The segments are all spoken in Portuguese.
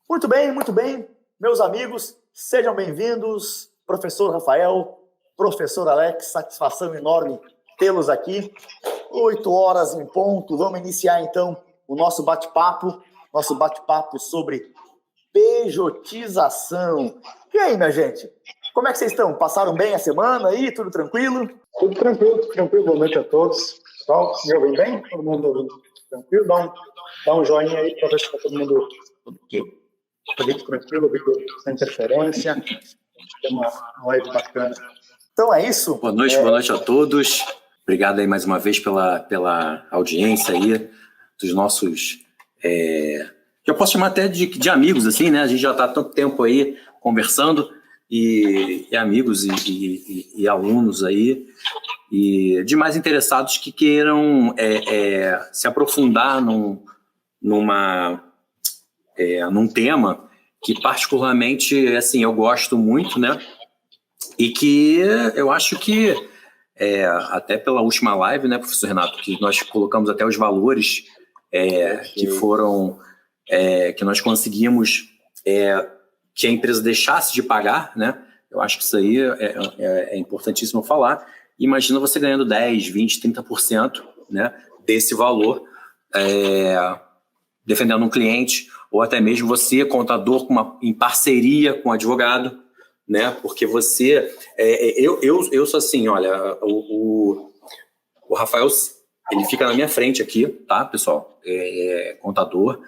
Muito bem, meus amigos, sejam bem-vindos, professor Rafael, professor Alex, satisfação enorme tê-los aqui. 8 horas em ponto, vamos iniciar então o nosso bate-papo sobre pejotização. E aí, minha gente, como é que vocês estão? Passaram bem a semana aí? Tudo tranquilo? Tudo tranquilo. Boa noite a todos. Pessoal, me ouvem bem? Todo mundo tranquilo? Dá um joinha aí para ver se está todo mundo tranquilo, sem interferência. Tem uma live bacana. Então é isso. Boa noite a todos. Obrigado aí mais uma vez pela audiência aí dos nossos... que eu posso chamar até de amigos, assim, né? A gente já está há tanto tempo aí conversando e amigos e alunos aí e demais interessados que queiram se aprofundar num tema que particularmente, assim, eu gosto muito, né? E que eu acho que, até pela última live, né, professor Renato, que nós colocamos até os valores que foram, que nós conseguimos que a empresa deixasse de pagar, né? Eu acho que isso aí é importantíssimo falar. Imagina você ganhando 10, 20, 30%, né, desse valor, defendendo um cliente, ou até mesmo você, contador, em parceria com o advogado, né? Porque você... eu sou assim, olha, o Rafael, ele fica na minha frente aqui, tá, pessoal? Contador.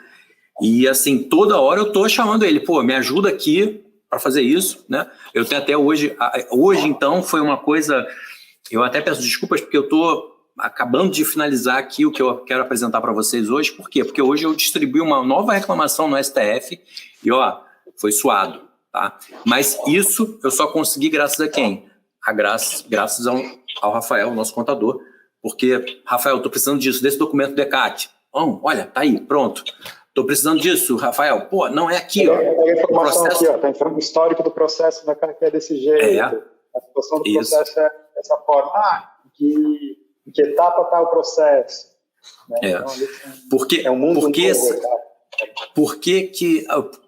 E, assim, toda hora eu tô chamando ele, pô, me ajuda aqui para fazer isso, né? Eu tenho até hoje, então, foi uma coisa... Eu até peço desculpas porque eu tô acabando de finalizar aqui o que eu quero apresentar para vocês hoje. Por quê? Porque hoje eu distribuí uma nova reclamação no STF e, foi suado, tá? Mas isso eu só consegui graças a quem? Graças ao Rafael, nosso contador, porque, Rafael, tô precisando disso, desse documento do ECAT. Olha, tá aí, pronto. Tô precisando disso, Rafael. Pô, não é aqui, ó. A informação processo... aqui, ó, tá o histórico do processo, né, cara, que é desse jeito. A situação do processo é dessa forma. Em que etapa está o processo? Né? Então,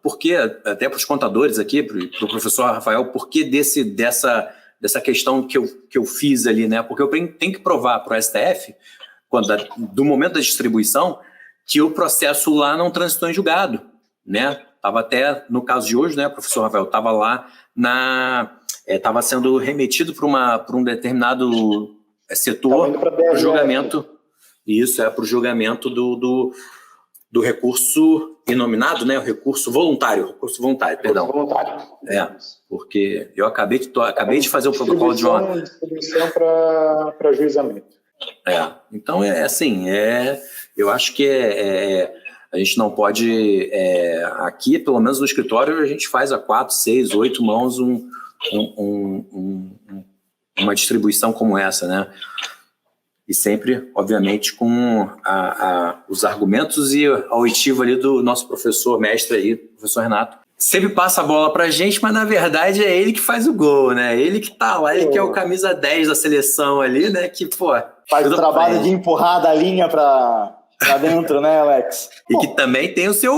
porque até para os contadores aqui, para o professor Rafael, por que dessa questão que eu fiz ali, né? Porque eu tenho que provar para o STF, do momento da distribuição, que o processo lá não transitou em julgado, né? Estava até, no caso de hoje, né, professor Rafael, estava lá estava sendo remetido para um determinado setor para o julgamento. Isso, para o julgamento do recurso inominado, né? O recurso voluntário, perdão. Voluntário. Porque eu acabei de fazer o protocolo de uma... Distribuição para juizamento. Então, eu acho que a gente não pode... aqui, pelo menos no escritório, a gente faz a 4, 6, 8 mãos uma distribuição como essa, né? E sempre, obviamente, com os argumentos e a oitiva ali do nosso professor mestre aí, professor Renato. Sempre passa a bola pra gente, mas na verdade é ele que faz o gol, né? Ele que tá lá, ele que é o camisa 10 da seleção ali, né? Que, faz o trabalho de empurrar da linha pra dentro, né, Alex? E que também tem o seu,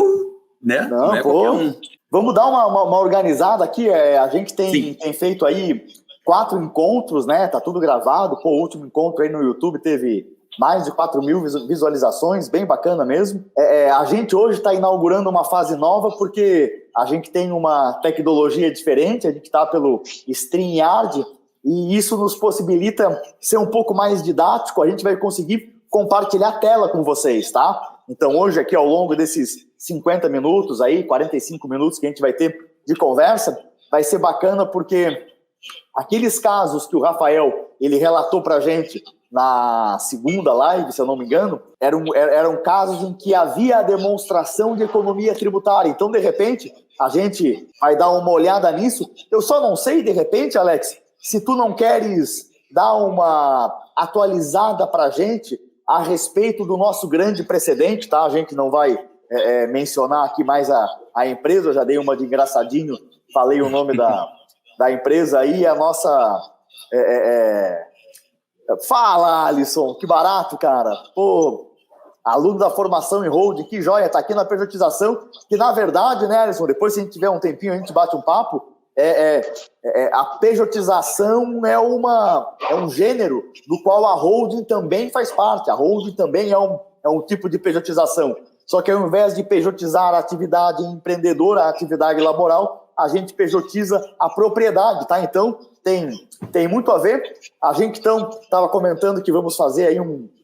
né? Não é qualquer um. Vamos dar uma organizada aqui. A gente tem feito aí 4 encontros, né? Tá tudo gravado. O último encontro aí no YouTube teve mais de 4.000 visualizações, bem bacana mesmo. A gente hoje está inaugurando uma fase nova porque a gente tem uma tecnologia diferente, a gente está pelo StreamYard e isso nos possibilita ser um pouco mais didático, a gente vai conseguir compartilhar a tela com vocês, tá? Então hoje aqui ao longo desses 50 minutos aí, 45 minutos que a gente vai ter de conversa, vai ser bacana porque aqueles casos que o Rafael ele relatou pra gente na segunda live, se eu não me engano, eram casos em que havia a demonstração de economia tributária. Então, de repente, a gente vai dar uma olhada nisso. Eu só não sei, de repente, Alex, se tu não queres dar uma atualizada pra gente a respeito do nosso grande precedente, tá? A gente não vai mencionar aqui mais a empresa, eu já dei uma de engraçadinho, falei o nome da empresa aí, a nossa... Fala, Alisson, que barato, cara. Pô, aluno da formação em holding, que joia, está aqui na pejotização, que na verdade, né, Alisson, depois se a gente tiver um tempinho, a gente bate um papo, a pejotização é um gênero do qual a holding também faz parte. A holding também é um tipo de pejotização. Só que ao invés de pejotizar a atividade empreendedora, a atividade laboral, a gente pejotiza a propriedade, tá? Então, tem muito a ver. A gente, então, estava comentando que vamos fazer aí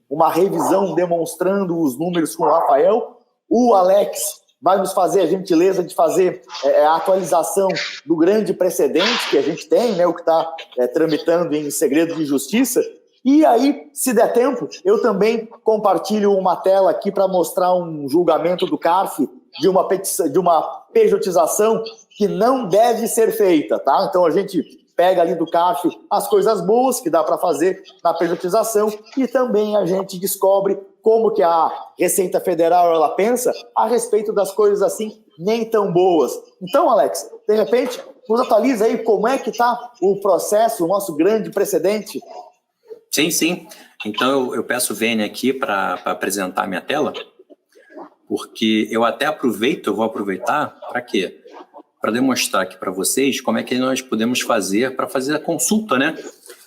uma revisão demonstrando os números com o Rafael. O Alex vai nos fazer a gentileza de fazer a atualização do grande precedente que a gente tem, né, o que está tramitando em segredo de justiça. E aí, se der tempo, eu também compartilho uma tela aqui para mostrar um julgamento do CARF de uma pejotização que não deve ser feita, tá? Então a gente pega ali do CARF as coisas boas que dá para fazer na pejotização e também a gente descobre como que a Receita Federal ela pensa a respeito das coisas assim nem tão boas. Então, Alex, de repente, nos atualiza aí como é que está o processo, o nosso grande precedente. Sim. Então, eu peço o Vênia aqui para apresentar a minha tela, porque eu até vou aproveitar para quê? Para demonstrar aqui para vocês como é que nós podemos fazer para fazer a consulta, né?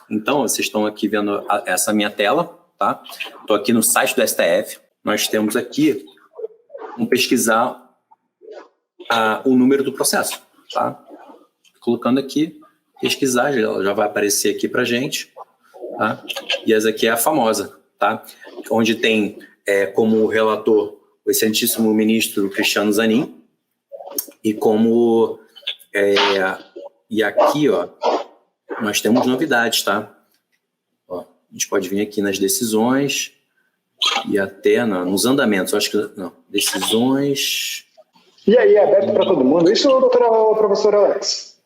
Então, vocês estão aqui vendo essa minha tela, tá? Estou aqui no site do STF. Nós temos aqui, vamos pesquisar o número do processo, tá? Colocando aqui, pesquisar, já vai aparecer aqui para a gente, tá? E essa aqui é a famosa, tá? Onde tem como relator o excelentíssimo ministro Cristiano Zanin, e e aqui, ó, nós temos novidades, tá? Ó, a gente pode vir aqui nas decisões e até nos andamentos, acho que não, decisões. E aí, é aberto para todo mundo? Isso, professor Alex?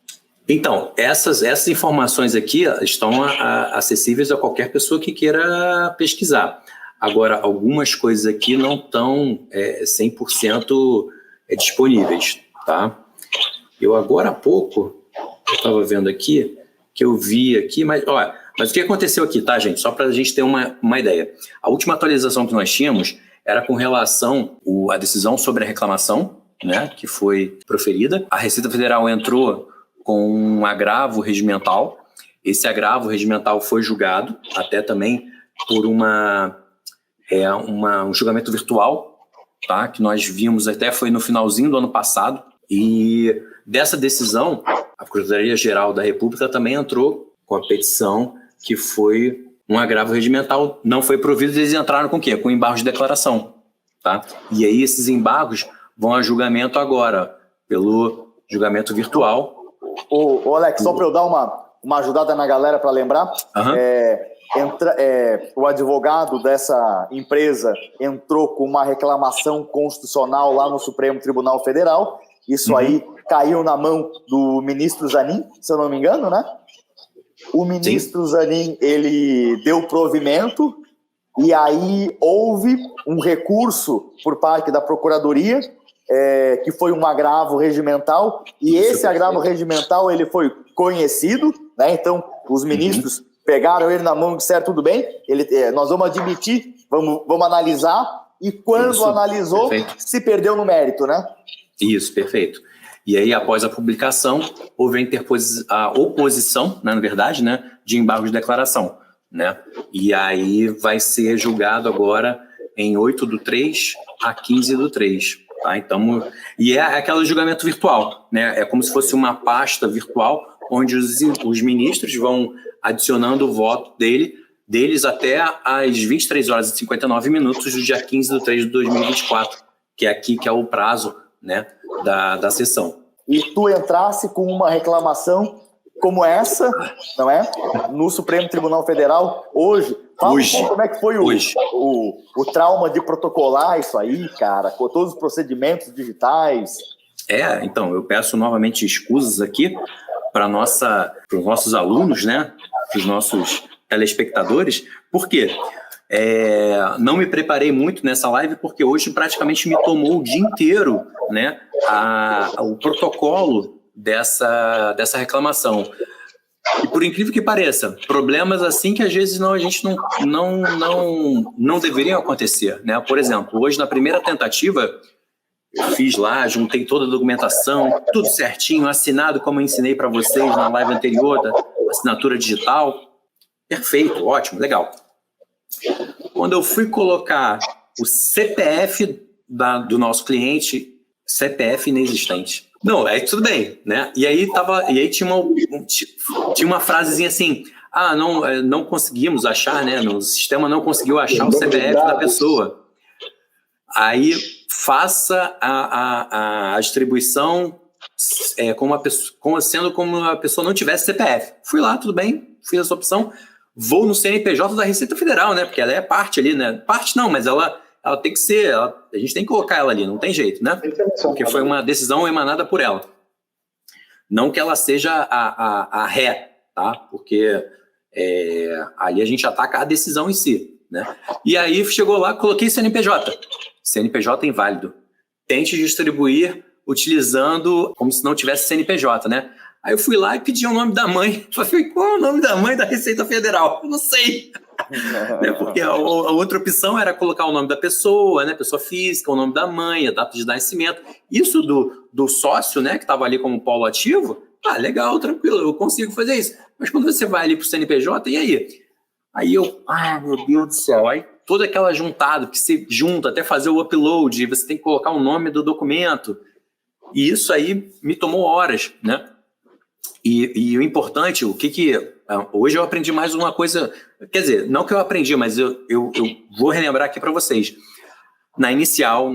Então, essas informações aqui estão acessíveis a qualquer pessoa que queira pesquisar. Agora, algumas coisas aqui não estão 100% disponíveis, tá? Eu agora há pouco, eu estava vendo aqui, que eu vi aqui, mas o que aconteceu aqui, tá, gente? Só para a gente ter uma ideia. A última atualização que nós tínhamos era com relação à decisão sobre a reclamação, né, que foi proferida. A Receita Federal entrou com um agravo regimental. Esse agravo regimental foi julgado, até também por um julgamento virtual, tá, que nós vimos até foi no finalzinho do ano passado. E dessa decisão, a Procuradoria-Geral da República também entrou com a petição que foi um agravo regimental. Não foi provido, eles entraram com o quê? Com embargos de declaração, tá? E aí esses embargos vão a julgamento agora, pelo julgamento virtual. Ô Alex, só para eu dar uma ajudada na galera para lembrar, o advogado dessa empresa entrou com uma reclamação constitucional lá no Supremo Tribunal Federal. Isso aí caiu na mão do ministro Zanin, se eu não me engano, né? O ministro Zanin, ele deu provimento e aí houve um recurso por parte da Procuradoria, que foi um agravo regimental, e esse agravo regimental ele foi conhecido, né? Então os ministros pegaram ele na mão e disseram tudo bem, nós vamos admitir, vamos analisar, e quando analisou, se perdeu no mérito, né? Isso, perfeito. E aí, após a publicação, houve a oposição, né, na verdade, né, de embargo de declaração, né? E aí vai ser julgado agora em 8/3 a 15/3, tá? Então, e é aquele julgamento virtual, né? É como se fosse uma pasta virtual onde os ministros vão adicionando o voto deles até às 23h59 do dia 15/3 de 2024, que é aqui que é o prazo, né, da sessão. E tu entrasse com uma reclamação como essa, não é? No Supremo Tribunal Federal, hoje. Fala um pouco como é que foi o trauma de protocolar isso aí, cara, com todos os procedimentos digitais. Então, eu peço novamente escusas aqui para os nossos alunos, né, para os nossos telespectadores, por quê? Não me preparei muito nessa live porque hoje praticamente me tomou o dia inteiro, né, o protocolo dessa reclamação. E por incrível que pareça, problemas assim que às vezes a gente não deveriam acontecer, né? Por exemplo, hoje na primeira tentativa, eu fiz lá, juntei toda a documentação, tudo certinho, assinado como eu ensinei para vocês na live anterior, da assinatura digital. Perfeito, ótimo, legal. Quando eu fui colocar o CPF do nosso CPF inexistente. Não, aí tudo bem, né? E aí tinha uma frasezinha assim, não conseguimos achar, né? O sistema não conseguiu achar o CPF da pessoa. Aí faça a distribuição sendo como a pessoa não tivesse CPF. Fui lá, tudo bem, fiz essa opção, vou no CNPJ da Receita Federal, né? Porque ela é parte ali, né? Parte não, mas ela tem que ser, a gente tem que colocar ela ali, não tem jeito, né? Porque foi uma decisão emanada por ela. Não que ela seja a ré, tá? Porque ali a gente ataca a decisão em si, né? E aí chegou lá, coloquei CNPJ. CNPJ inválido. Tente distribuir utilizando como se não tivesse CNPJ, né? Aí eu fui lá e pedi o nome da mãe. Falei, qual é o nome da mãe da Receita Federal? Eu não sei. Porque a outra opção era colocar o nome da pessoa, né? Pessoa física, o nome da mãe, a data de nascimento. Isso do sócio, né? Que estava ali como polo ativo. Legal, tranquilo, eu consigo fazer isso. Mas quando você vai ali para o CNPJ, e aí? Aí eu, meu Deus do céu. Aí toda aquela juntada que você junta até fazer o upload, você tem que colocar o nome do documento. E isso aí me tomou horas, né? E o importante, hoje eu aprendi mais uma coisa, quer dizer, não que eu aprendi, mas eu vou relembrar aqui para vocês. Na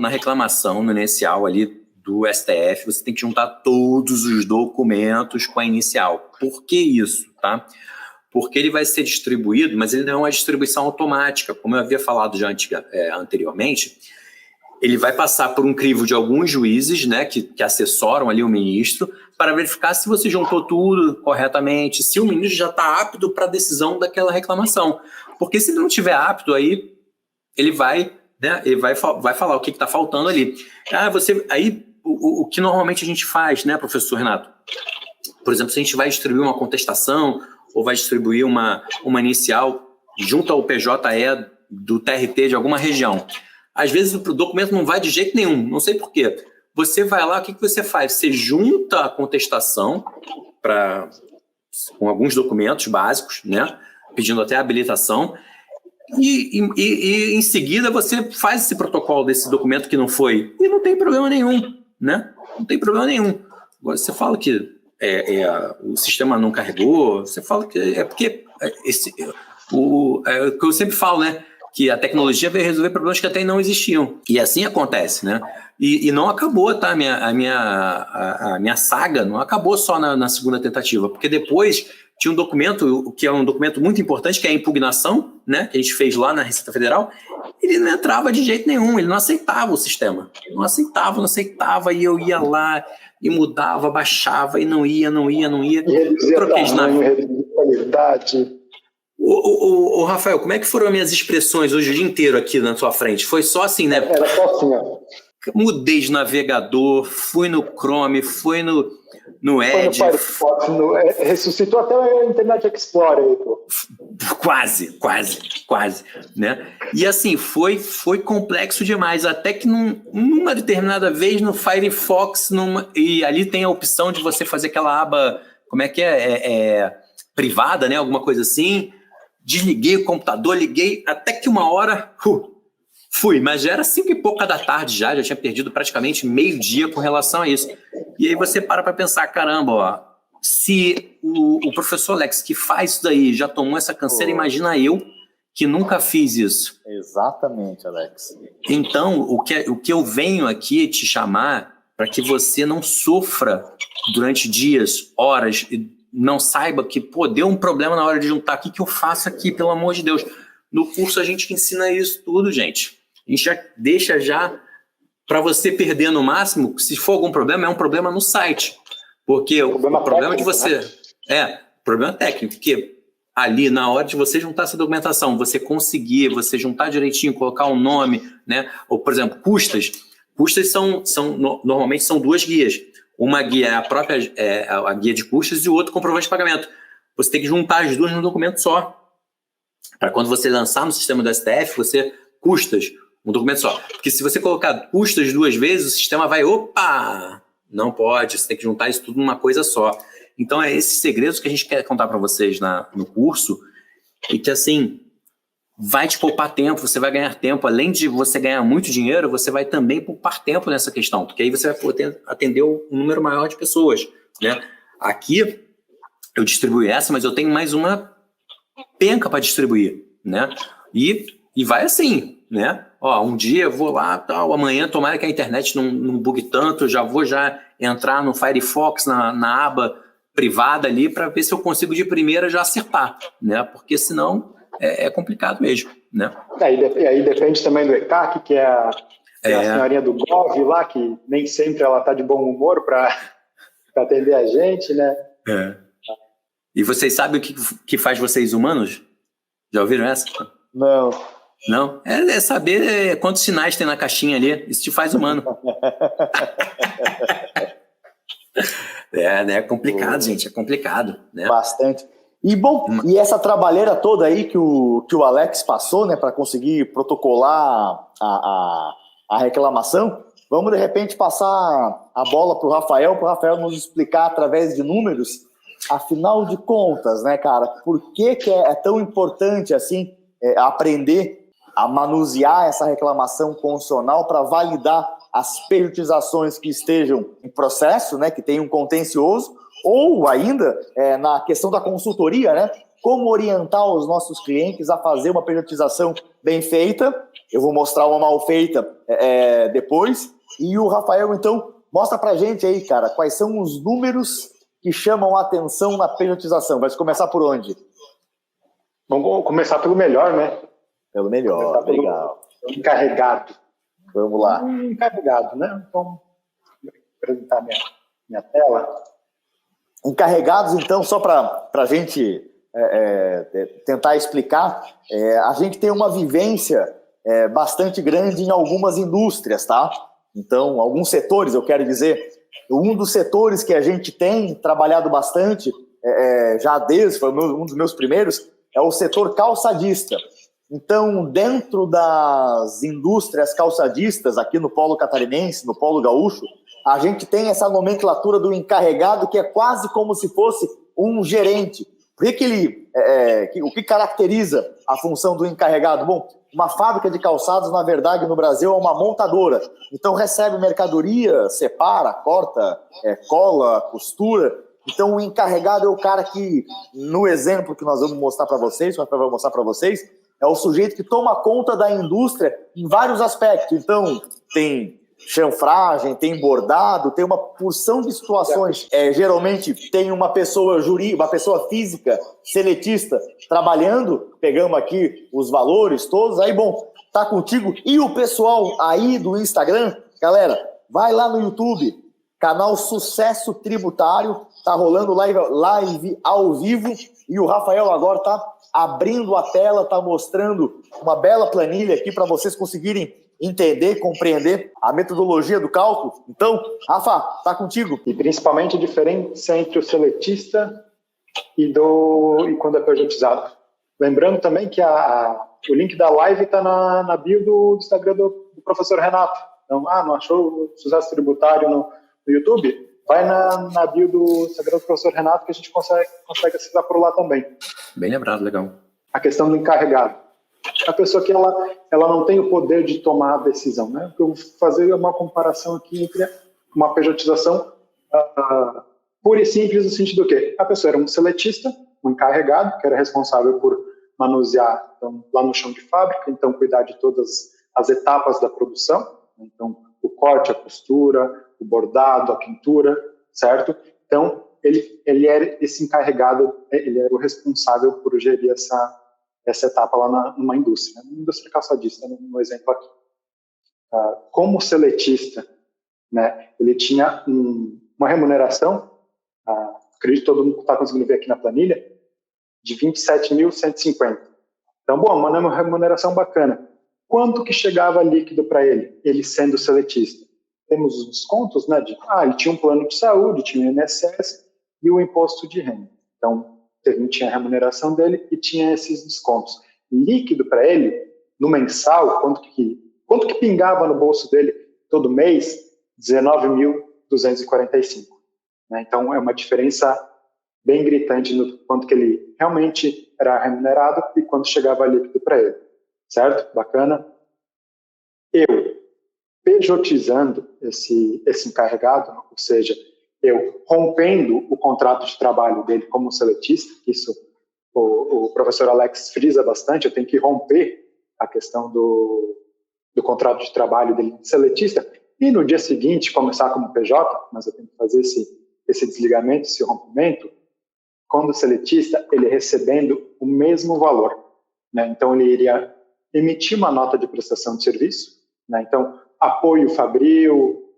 reclamação, no inicial ali do STF, você tem que juntar todos os documentos com a inicial. Por que isso, tá? Porque ele vai ser distribuído, mas ele não é uma distribuição automática, como eu havia falado já anteriormente. Ele vai passar por um crivo de alguns juízes, né, que assessoram ali o ministro, para verificar se você juntou tudo corretamente, se o ministro já está apto para a decisão daquela reclamação. Porque se ele não estiver apto, aí ele vai, né, vai falar o que está faltando ali. O que normalmente a gente faz, né, professor Renato? Por exemplo, se a gente vai distribuir uma contestação ou vai distribuir uma inicial junto ao PJE do TRT de alguma região, às vezes o documento não vai de jeito nenhum, não sei por quê. Você vai lá, o que você faz? Você junta a contestação com alguns documentos básicos, né? Pedindo até habilitação, e em seguida você faz esse protocolo desse documento que não foi, e não tem problema nenhum, né? Não tem problema nenhum. Agora você fala que o sistema não carregou, você fala que é porque o que eu sempre falo, né? Que a tecnologia veio resolver problemas que até não existiam. E assim acontece, né? E não acabou, tá? A minha saga não acabou só na segunda tentativa, porque depois tinha um documento, que é um documento muito importante, que é a impugnação, né? Que a gente fez lá na Receita Federal. Ele não entrava de jeito nenhum, ele não aceitava o sistema. Não aceitava, e eu ia lá e mudava, baixava, e não ia. Troquei de navio. Reduzir qualidade. Ô, Rafael, como é que foram as minhas expressões hoje o dia inteiro aqui na sua frente? Foi só assim, né? Era só assim, ó. Mudei de navegador, fui no Chrome, fui no Edge. Foi no Firefox, ressuscitou até o Internet Explorer aí, pô. Quase, né? E assim, foi complexo demais, até que numa determinada vez no Firefox, e ali tem a opção de você fazer aquela aba, como é que privada, né? Alguma coisa assim. Desliguei o computador, liguei, até que uma hora, fui, mas já era 5 e pouca da tarde já tinha perdido praticamente meio-dia com relação a isso. E aí você para pensar, caramba, ó, se o professor Alex que faz isso daí já tomou essa canseira, imagina eu que nunca fiz isso. Exatamente, Alex. Então, o que eu venho aqui te chamar para que você não sofra durante dias, horas, e não saiba que, deu um problema na hora de juntar. O que eu faço aqui, pelo amor de Deus? No curso a gente ensina isso tudo, gente. A gente já deixa para você perder no máximo, se for algum problema, é um problema no site. Porque o problema de você... Né? Problema técnico, porque ali, na hora de você juntar essa documentação, você conseguir, você juntar direitinho, colocar um nome, né? Ou, por exemplo, custas. Custas normalmente são 2 guias. Uma guia é a própria a guia de custas e o outro comprovante de pagamento. você tem que juntar as duas num documento só. Para quando você lançar no sistema do STF, você custas um documento só. Porque se você colocar custas 2 vezes, o sistema vai, opa, não pode, você tem que juntar isso tudo numa coisa só. Então, é esses segredos que a gente quer contar para vocês no curso, e que, assim, vai te poupar tempo, você vai ganhar tempo. Além de você ganhar muito dinheiro, você vai também poupar tempo nessa questão, porque aí você vai poder atender um número maior de pessoas, né? Aqui, eu distribuí essa, mas eu tenho mais uma penca para distribuir, né? E vai assim, né? Ó, um dia eu vou lá, tal, amanhã tomara que a internet não bugue tanto, eu já vou entrar no Firefox, na aba privada ali, para ver se eu consigo de primeira já acertar, né? Porque senão é complicado mesmo, né? E aí depende também do ECAC, que é a senhorinha do Gov lá, que nem sempre ela tá de bom humor para atender a gente, né? E vocês sabem o que faz vocês humanos? Já ouviram essa? Não. Não? É saber quantos sinais tem na caixinha ali. Isso te faz humano. É complicado, gente. É complicado, né? Bastante. E, bom, e essa trabalheira toda aí que o Alex passou, né, para conseguir protocolar a reclamação, vamos, de repente, passar a bola para o Rafael nos explicar através de números, afinal de contas, né, cara, por que é tão importante, assim, aprender a manusear essa reclamação constitucional para validar as pejotizações que estejam em processo, né, que tem um contencioso, ou ainda na questão da consultoria, né, como orientar os nossos clientes a fazer uma pejotização bem feita. Eu vou mostrar uma mal feita depois, e o Rafael, então, mostra pra gente aí, cara, quais são os números que chamam a atenção na pejotização. Vai começar por onde? Vamos começar pelo melhor, né? Pelo melhor, legal. Encarregado. Vamos lá. Encarregado, né? Então, vou apresentar minha tela. Encarregados, então, só para a gente tentar explicar, a gente tem uma vivência bastante grande em algumas indústrias, tá? Então, alguns setores, eu quero dizer, um dos setores que a gente tem trabalhado bastante, foi um dos meus primeiros, é o setor calçadista. Então, dentro das indústrias calçadistas, aqui no Polo Catarinense, no Polo Gaúcho, a gente tem essa nomenclatura do encarregado, que é quase como se fosse um gerente. O que caracteriza a função do encarregado? Bom, uma fábrica de calçados, na verdade, no Brasil, é uma montadora. Então, recebe mercadoria, separa, corta, cola, costura. Então, o encarregado é o cara que, no exemplo que nós vamos mostrar para vocês, que o Rafael vai mostrar para vocês, é o sujeito que toma conta da indústria em vários aspectos. Então, tem chanfragem, tem bordado, tem uma porção de situações. Geralmente tem uma pessoa jurídica, uma pessoa física, seletista, trabalhando, pegamos aqui os valores todos, aí bom, tá contigo. E o pessoal aí do Instagram, galera, vai lá no YouTube, canal Sucesso Tributário, tá rolando live ao vivo, e o Rafael agora tá abrindo a tela, tá mostrando uma bela planilha aqui para vocês conseguirem entender, compreender a metodologia do cálculo. Então, Rafa, tá contigo. E principalmente a diferença entre o seletista e quando é pejotizado. Lembrando também que o link da live está na bio do Instagram do professor Renato. Então, não achou o Sucesso Tributário no YouTube? Vai na bio do Instagram do professor Renato, que a gente consegue acessar por lá também. Bem lembrado, legal. A questão do encarregado. A pessoa que ela não tem o poder de tomar a decisão, né? Eu vou fazer uma comparação aqui entre uma pejotização pura e simples, no sentido do quê? A pessoa era um seletista, um encarregado, que era responsável por manusear, então, lá no chão de fábrica, então cuidar de todas as etapas da produção, então o corte, a costura, o bordado, a pintura, certo? Então ele era esse encarregado, ele era o responsável por gerir essa etapa lá numa indústria calçadista, no exemplo aqui. Como seletista, né, ele tinha uma remuneração, acredito que todo mundo está conseguindo ver aqui na planilha, de 27.150. Então, bom, uma remuneração bacana. Quanto que chegava líquido para ele sendo seletista? Temos os descontos, né, ele tinha um plano de saúde, tinha o INSS e o imposto de renda. Então, tinha a remuneração dele e tinha esses descontos. Líquido para ele, no mensal, quanto que pingava no bolso dele todo mês? 19.245. Né? Então, é uma diferença bem gritante no quanto que ele realmente era remunerado e quanto chegava líquido para ele. Certo? Bacana? Eu, pejotizando esse encarregado, ou seja, eu rompendo o contrato de trabalho dele como seletista, isso o professor Alex frisa bastante, eu tenho que romper a questão do contrato de trabalho dele de seletista, e no dia seguinte começar como PJ, mas eu tenho que fazer esse desligamento, esse rompimento, quando seletista, ele recebendo o mesmo valor. Né? Então, ele iria emitir uma nota de prestação de serviço, né? Então, apoio fabril,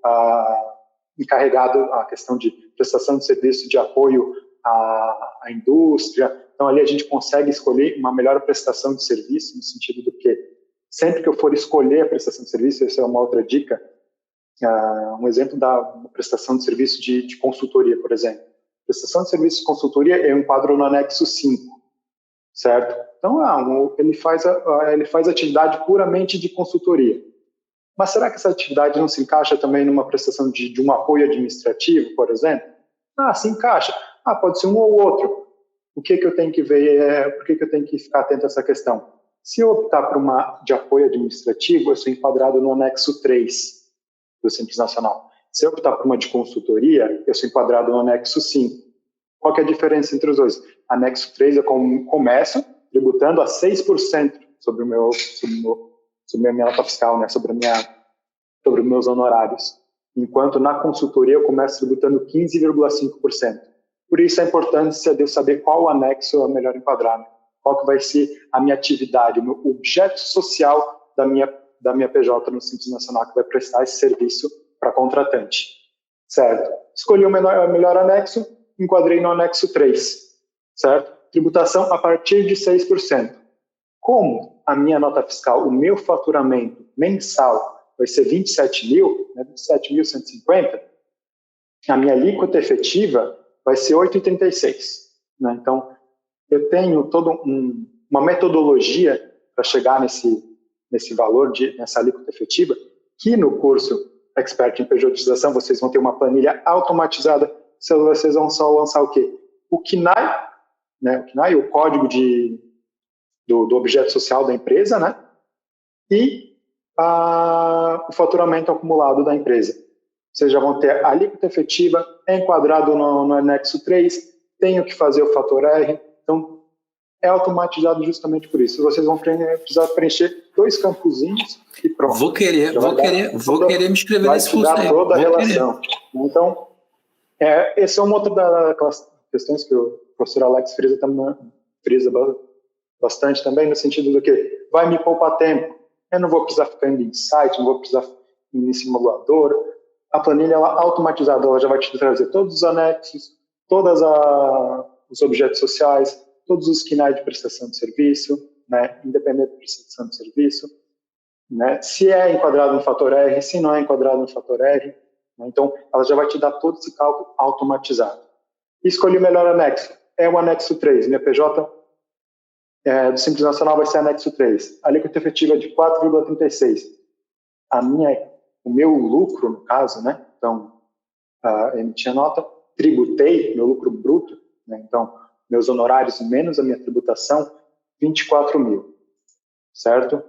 encarregado a questão de prestação de serviço de apoio à indústria. Então, ali a gente consegue escolher uma melhor prestação de serviço, no sentido do que, sempre que eu for escolher a prestação de serviço, essa é uma outra dica, um exemplo da prestação de serviço de consultoria, por exemplo. Prestação de serviço de consultoria eu enquadro no anexo 5, certo? Então, ele faz atividade puramente de consultoria. Mas será que essa atividade não se encaixa também numa prestação de um apoio administrativo, por exemplo? Se encaixa. Pode ser um ou outro. O que eu tenho que ver, por que eu tenho que ficar atento a essa questão? Se eu optar por uma de apoio administrativo, eu sou enquadrado no anexo 3 do Simples Nacional. Se eu optar por uma de consultoria, eu sou enquadrado no anexo 5. Qual que é a diferença entre os dois? Anexo 3 eu começo tributando a 6% sobre a minha nota fiscal, né, sobre os meus honorários. Enquanto na consultoria eu começo tributando 15,5%. Por isso a importância de eu saber qual anexo é melhor enquadrar, né? Qual que vai ser a minha atividade, o meu objeto social da minha PJ no Simples Nacional, que vai prestar esse serviço para contratante. Certo? Escolhi o melhor anexo, enquadrei no anexo 3. Certo? Tributação a partir de 6%. Como a minha nota fiscal, o meu faturamento mensal vai ser 27 mil, né, 27.150, a minha alíquota efetiva vai ser 8,36. Né? Então, eu tenho toda uma metodologia para chegar nesse valor, nessa alíquota efetiva, que no curso Expert em Pejotização vocês vão ter uma planilha automatizada, vocês vão só lançar o quê? O CNAE, né? O código do objeto social da empresa, né? E o faturamento acumulado da empresa. Vocês já vão ter a alíquota efetiva, enquadrado no anexo 3, tenho que fazer o fator R, então é automatizado justamente por isso. Vocês vão precisar preencher 2 campozinhos e pronto. Vou querer me inscrever nesse curso aí. Toda a relação. Então, esse é uma outra das questões que o professor Alex frisa bastante também, no sentido do que vai me poupar tempo. Eu não vou precisar ficar indo em site, não vou precisar ir em simulador. A planilha automatizada, ela já vai te trazer todos os anexos, todos os objetos sociais, todos os KNAI de prestação de serviço, né, independente de prestação de serviço, né, se é enquadrado no fator R, se não é enquadrado no fator R. Né, então, ela já vai te dar todo esse cálculo automatizado. Escolhi o melhor anexo. É o anexo 3. Minha PJ do Simples Nacional vai ser anexo 3. A alíquota efetiva é de 4,36. O meu lucro, no caso, né? Então, emiti a nota, tributei meu lucro bruto, né? Então, meus honorários menos a minha tributação, 24 mil, certo?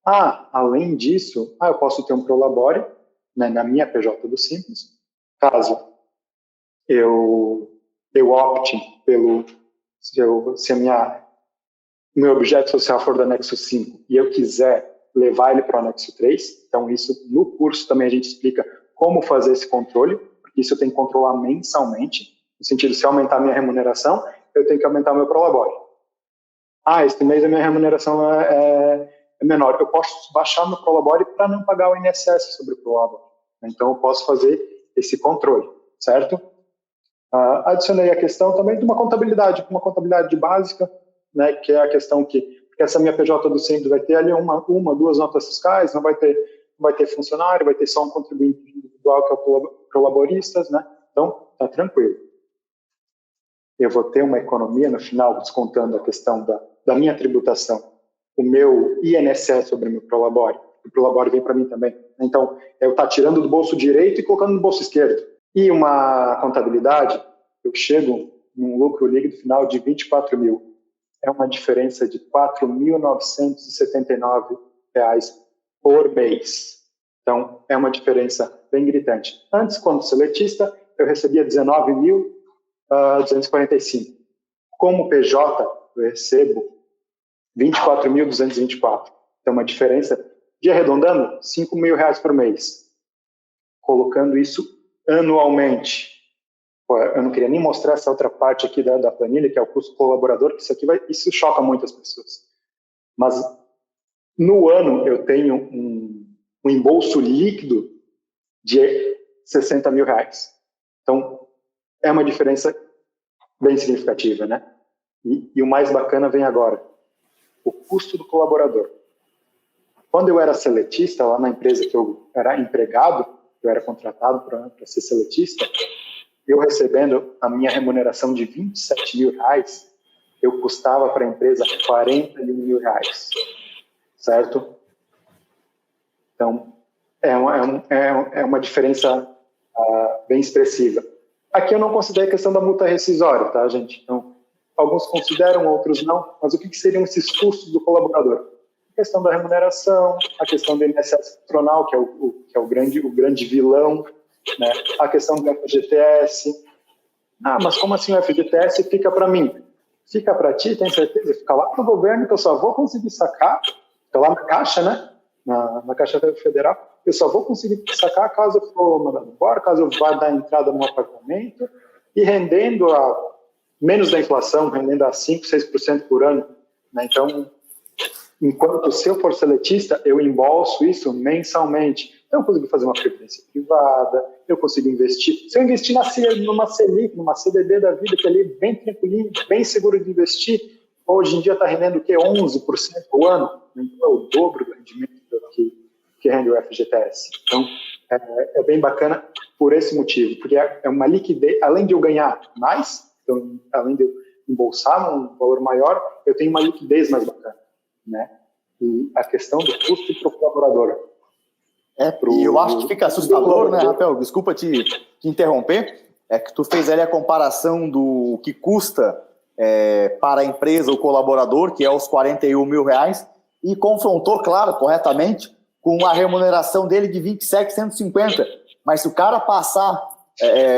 Além disso, eu posso ter um prolabore, né, na minha PJ do Simples, caso eu opte se meu objeto social for do anexo 5 e eu quiser levar ele para o anexo 3, então isso no curso também a gente explica como fazer esse controle, porque isso eu tenho que controlar mensalmente, no sentido, se aumentar a minha remuneração, eu tenho que aumentar o meu prolabore. Este mês a minha remuneração é menor, eu posso baixar meu prolabore para não pagar o INSS sobre o prolabore. Então eu posso fazer esse controle, certo? Adicionei a questão também de uma contabilidade básica, né, que é a questão que essa minha PJ do Simples vai ter ali uma, 2 notas fiscais, não vai ter funcionário, vai ter só um contribuinte individual que é o prolaboristas, né? Então, tá tranquilo. eu vou ter uma economia no final, descontando a questão da minha tributação, o meu INSS sobre o meu Prolabore. O Prolabore vem para mim também. Então, eu estou tirando do bolso direito e colocando no bolso esquerdo. E uma contabilidade, eu chego num lucro líquido final de 24 mil. É uma diferença de R$ 4.979 por mês. Então, é uma diferença bem gritante. Antes, quando seletista, eu recebia 19.245. Como PJ, eu recebo 24.224. Então, uma diferença, de arredondando, R$ 5.000 por mês. Colocando isso anualmente. Eu não queria nem mostrar essa outra parte aqui da planilha, que é o custo colaborador, que isso choca muitas pessoas. Mas, no ano, eu tenho um embolso líquido de R$ 60 mil. Então, é uma diferença bem significativa, né? E o mais bacana vem agora. O custo do colaborador. Quando eu era seletista, lá na empresa que eu era empregado, eu era contratado para ser seletista, eu recebendo a minha remuneração de R$ 27 mil, eu custava para a empresa R$ 41 mil, certo? Então, é uma diferença bem expressiva. Aqui eu não considero a questão da multa rescisória, tá, gente? Então, alguns consideram, outros não, mas o que seriam esses custos do colaborador? A questão da remuneração, a questão do INSS patronal, que é o grande vilão, né? A questão do FGTS. Mas como assim o FGTS fica para mim? Fica para ti, tem certeza? Fica lá no governo que eu só vou conseguir sacar, fica lá na Caixa, né? Na Caixa Federal, eu só vou conseguir sacar caso eu for mandado embora, caso eu vá dar entrada num apartamento, e rendendo a menos da inflação, rendendo a 5%, 6% por ano. Né? Então, enquanto se eu for seletista, eu embolso isso mensalmente. Então, eu consigo fazer uma previdência privada, eu consigo investir. Se eu investir numa Selic, numa CDB da vida, que é ali bem tranquilinho, bem seguro de investir, hoje em dia está rendendo o quê? 11% ao ano. Então, é o dobro do rendimento que rende o FGTS. Então, é bem bacana por esse motivo, porque é uma liquidez, além de eu ganhar mais, então, além de eu embolsar um valor maior, eu tenho uma liquidez mais bacana, né? E a questão do custo para o colaborador. E eu acho que fica assustador, né, Rafael? Desculpa te interromper, é que tu fez ali a comparação do que custa para a empresa, o colaborador, que é os 41 mil reais, e confrontou, claro, corretamente, com a remuneração dele de 27.150. Mas se o cara passar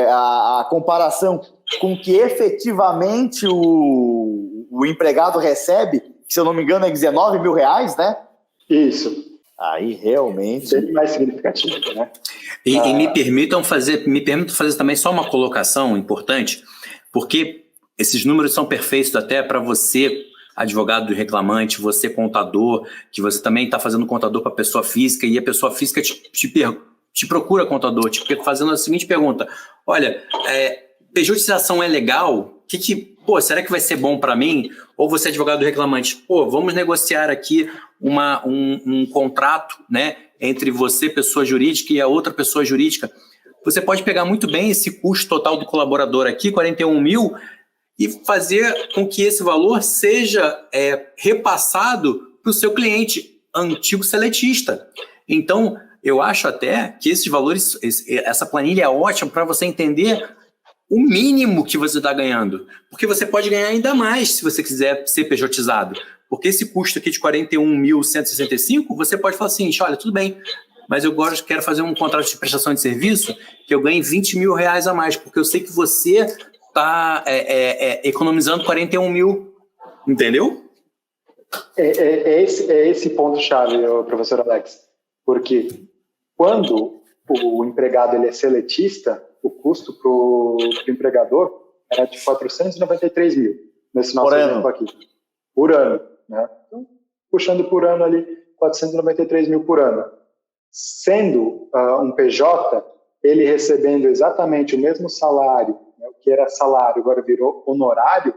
a comparação com o que efetivamente o empregado recebe, que, se eu não me engano, é 19 mil reais, né? Isso. Aí realmente... Bem mais significativo, né? E me permitam fazer também só uma colocação importante, porque esses números são perfeitos até para você, advogado do reclamante, você contador, que você também está fazendo contador para pessoa física, e a pessoa física te procura contador, fazendo a seguinte pergunta: olha, pejotização é legal? Será que vai ser bom para mim? Ou você é advogado do reclamante, vamos negociar aqui um contrato, né, entre você, pessoa jurídica, e a outra pessoa jurídica. Você pode pegar muito bem esse custo total do colaborador aqui, 41 mil, e fazer com que esse valor seja repassado para o seu cliente antigo seletista. Então, eu acho até que esses valores, essa planilha é ótima para você entender o mínimo que você está ganhando. Porque você pode ganhar ainda mais se você quiser ser pejotizado. Porque esse custo aqui de 41.165, você pode falar assim: olha, tudo bem, mas eu agora quero fazer um contrato de prestação de serviço que eu ganhe 20 mil reais a mais, porque eu sei que você está economizando 41 mil. Entendeu? Esse ponto-chave, professor Alex. Porque quando o empregado ele é seletista, o custo para o empregador era de 493 mil, nesse nosso exemplo aqui. Por ano. Né? Então, puxando por ano ali, 493 mil por ano. Sendo um PJ, ele recebendo exatamente o mesmo salário, né, o que era salário, agora virou honorário,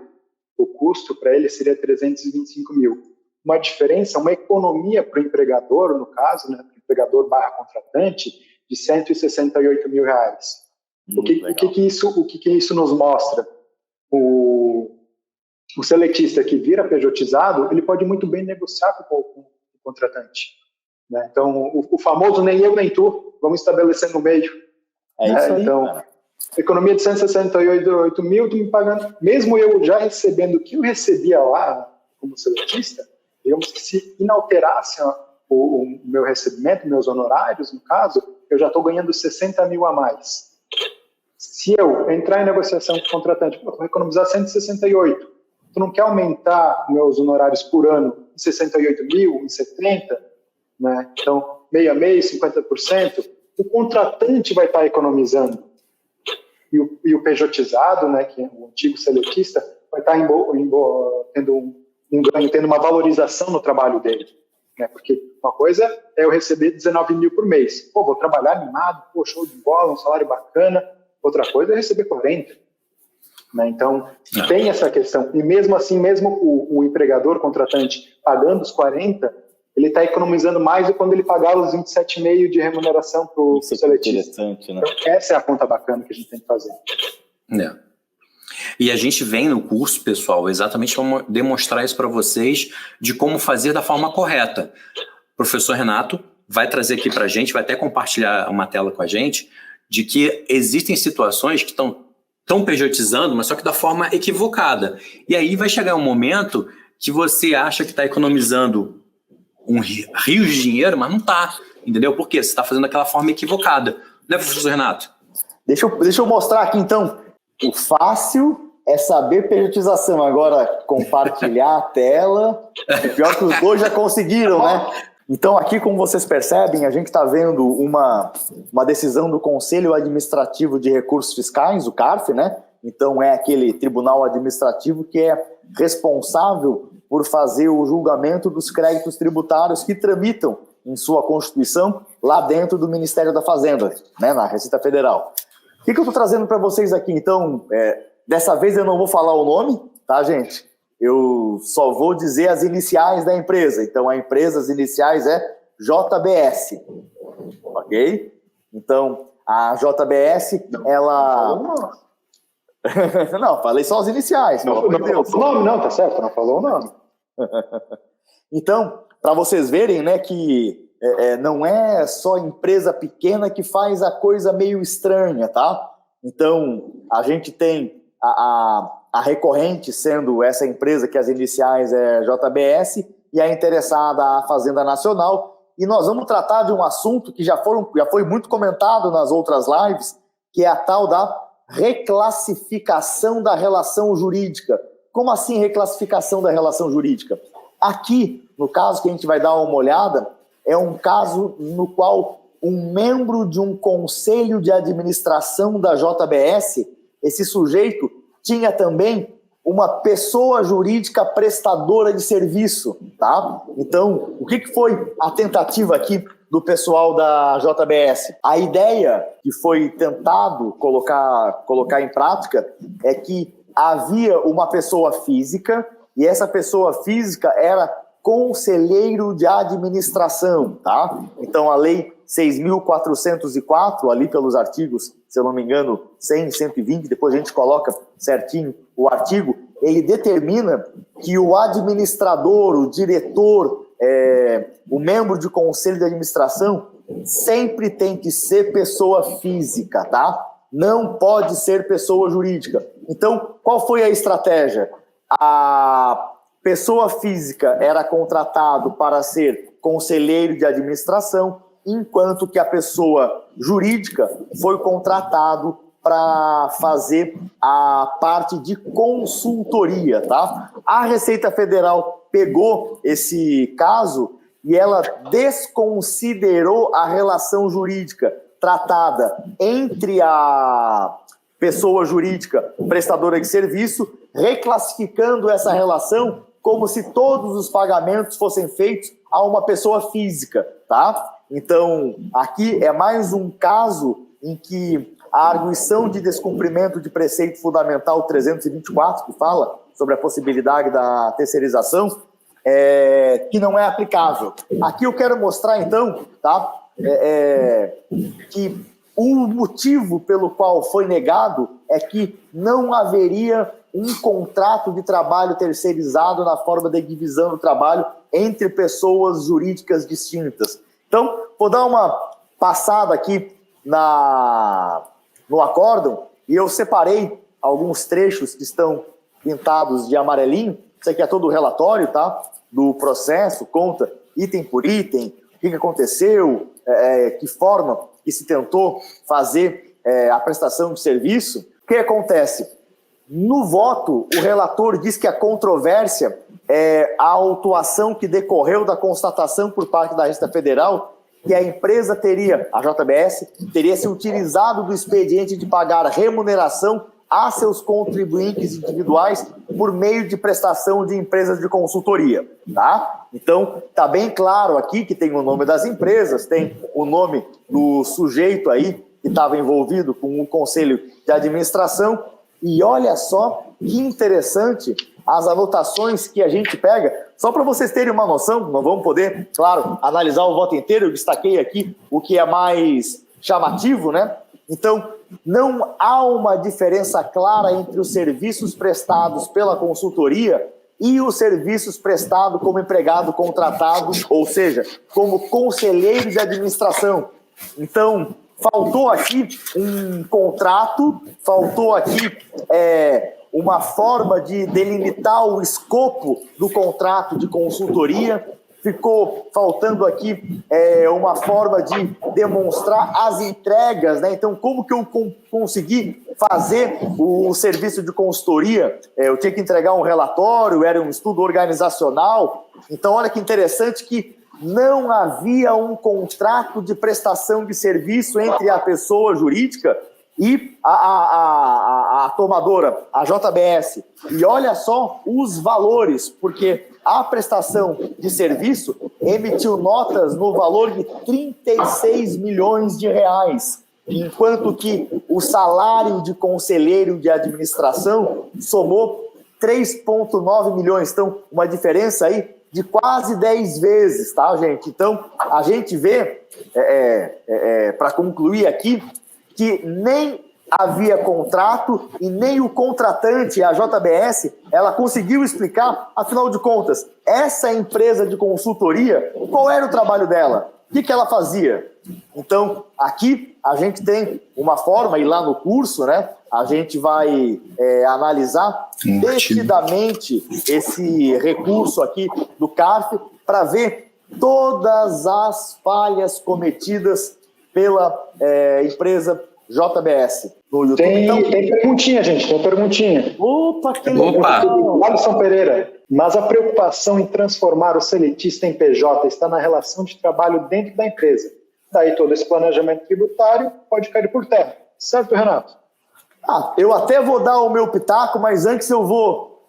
o custo para ele seria 325 mil. Uma diferença, uma economia para o empregador, no caso, né, empregador / contratante, de 168 mil reais. O que isso nos mostra? o seletista que vira pejotizado, ele pode muito bem negociar com o contratante, né? Então, o famoso nem eu nem tu, vamos estabelecer no meio. É isso aí, então, cara. Economia de 168 mil, tu me pagando, mesmo eu já recebendo o que eu recebia lá como seletista, digamos que se inalterasse o meu recebimento, meus honorários, no caso, eu já estou ganhando 60 mil a mais. Se eu entrar em negociação com o contratante, vou economizar 168, tu não quer aumentar meus honorários por ano em 68 mil, em 70, né? Então, meio a meio, 50%, o contratante vai estar economizando. E o pejotizado, né, que é o antigo seletista, vai estar tendo um ganho, tendo uma valorização no trabalho dele. Né? Porque uma coisa é eu receber 19 mil por mês. Pô, vou trabalhar animado, pô, show de bola, um salário bacana. Outra coisa é receber 40. Né? Então, tem essa questão. E mesmo assim, mesmo o empregador, contratante, pagando os 40, ele está economizando mais do que quando ele pagava os 27,5 de remuneração para o seletista. Né? Então, essa é a conta bacana que a gente tem que fazer. E a gente vem no curso, pessoal, exatamente para demonstrar isso para vocês, de como fazer da forma correta. O professor Renato vai trazer aqui para a gente, vai até compartilhar uma tela com a gente, de que existem situações que estão pejotizando, mas só que da forma equivocada. E aí vai chegar um momento que você acha que está economizando um rio de dinheiro, mas não está, entendeu? Por quê? Você está fazendo daquela forma equivocada. Né, professor Renato? Deixa eu mostrar aqui, então. O fácil é saber pejotização. Agora, compartilhar a tela. É pior que os dois já conseguiram, né? Então, aqui, como vocês percebem, a gente está vendo uma decisão do Conselho Administrativo de Recursos Fiscais, o CARF, né? Então, é aquele tribunal administrativo que é responsável por fazer o julgamento dos créditos tributários que tramitam em sua Constituição lá dentro do Ministério da Fazenda, né, na Receita Federal. O que eu estou trazendo para vocês aqui, então? Dessa vez eu não vou falar o nome, tá, gente? Eu só vou dizer as iniciais da empresa. Então, a empresa, as iniciais é JBS, ok? Então, a JBS, ela... Não, falei só as iniciais. Não falou o nome, não, tá certo, não falou o nome. Então, para vocês verem, né, que não é só empresa pequena que faz a coisa meio estranha, tá? Então, a gente tem a recorrente sendo essa empresa que as iniciais é JBS e a interessada a Fazenda Nacional. E nós vamos tratar de um assunto que já foi muito comentado nas outras lives, que é a tal da reclassificação da relação jurídica. Como assim reclassificação da relação jurídica? Aqui, no caso que a gente vai dar uma olhada, é um caso no qual um membro de um conselho de administração da JBS, esse sujeito tinha também uma pessoa jurídica prestadora de serviço, tá? Então, o que foi a tentativa aqui do pessoal da JBS? A ideia que foi tentado colocar em prática é que havia uma pessoa física e essa pessoa física era conselheiro de administração, tá? Então, a lei 6.404, ali pelos artigos, se eu não me engano, 100, 120, depois a gente coloca certinho o artigo, ele determina que o administrador, o diretor, o membro de conselho de administração sempre tem que ser pessoa física, tá? Não pode ser pessoa jurídica. Então, qual foi a estratégia? A pessoa física era contratado para ser conselheiro de administração, enquanto que a pessoa jurídica foi contratado para fazer a parte de consultoria, tá? A Receita Federal pegou esse caso e ela desconsiderou a relação jurídica tratada entre a pessoa jurídica prestadora de serviço, reclassificando essa relação como se todos os pagamentos fossem feitos a uma pessoa física, tá? Então, aqui é mais um caso em que a arguição de descumprimento de preceito fundamental 324, que fala sobre a possibilidade da terceirização, que não é aplicável. Aqui eu quero mostrar, então, tá? Que o motivo pelo qual foi negado é que não haveria um contrato de trabalho terceirizado na forma de divisão do trabalho entre pessoas jurídicas distintas. Então, vou dar uma passada aqui no acórdão e eu separei alguns trechos que estão pintados de amarelinho. Isso aqui é todo o relatório, tá? Do processo, conta item por item, o que aconteceu, que forma que se tentou fazer a prestação de serviço. O que acontece? No voto, o relator diz que a controvérsia é a autuação que decorreu da constatação por parte da Receita Federal que a empresa teria, a JBS, teria se utilizado do expediente de pagar remuneração a seus contribuintes individuais por meio de prestação de empresas de consultoria, tá? Então, tá bem claro aqui que tem o nome das empresas, tem o nome do sujeito aí que estava envolvido com o conselho de administração, e olha só que interessante as anotações que a gente pega, só para vocês terem uma noção, não vamos poder, claro, analisar o voto inteiro, eu destaquei aqui o que é mais chamativo, né? Então, não há uma diferença clara entre os serviços prestados pela consultoria e os serviços prestados como empregado contratado, ou seja, como conselheiro de administração. Então, faltou aqui um contrato, faltou aqui uma forma de delimitar o escopo do contrato de consultoria, ficou faltando aqui uma forma de demonstrar as entregas, né? Então, como que eu consegui fazer o serviço de consultoria? Eu tinha que entregar um relatório, era um estudo organizacional. Então, olha que interessante que não havia um contrato de prestação de serviço entre a pessoa jurídica e a tomadora, a JBS. E olha só os valores, porque a prestação de serviço emitiu notas no valor de 36 milhões de reais, enquanto que o salário de conselheiro de administração somou 3,9 milhões. Então, uma diferença aí de quase 10 vezes, tá, gente? Então, a gente vê, para concluir aqui, que nem havia contrato e nem o contratante, a JBS, ela conseguiu explicar, afinal de contas, essa empresa de consultoria, qual era o trabalho dela? O que ela fazia? Então, aqui a gente tem uma forma, e lá no curso, né, a gente vai analisar detidamente esse recurso aqui do CARF para ver todas as falhas cometidas pela empresa JBS no YouTube. Tem perguntinha, gente, tem perguntinha. Opa, que legal! Alisson Pereira, mas a preocupação em transformar o seletista em PJ está na relação de trabalho dentro da empresa. Daí todo esse planejamento tributário pode cair por terra. Certo, Renato? Eu até vou dar o meu pitaco, mas antes eu vou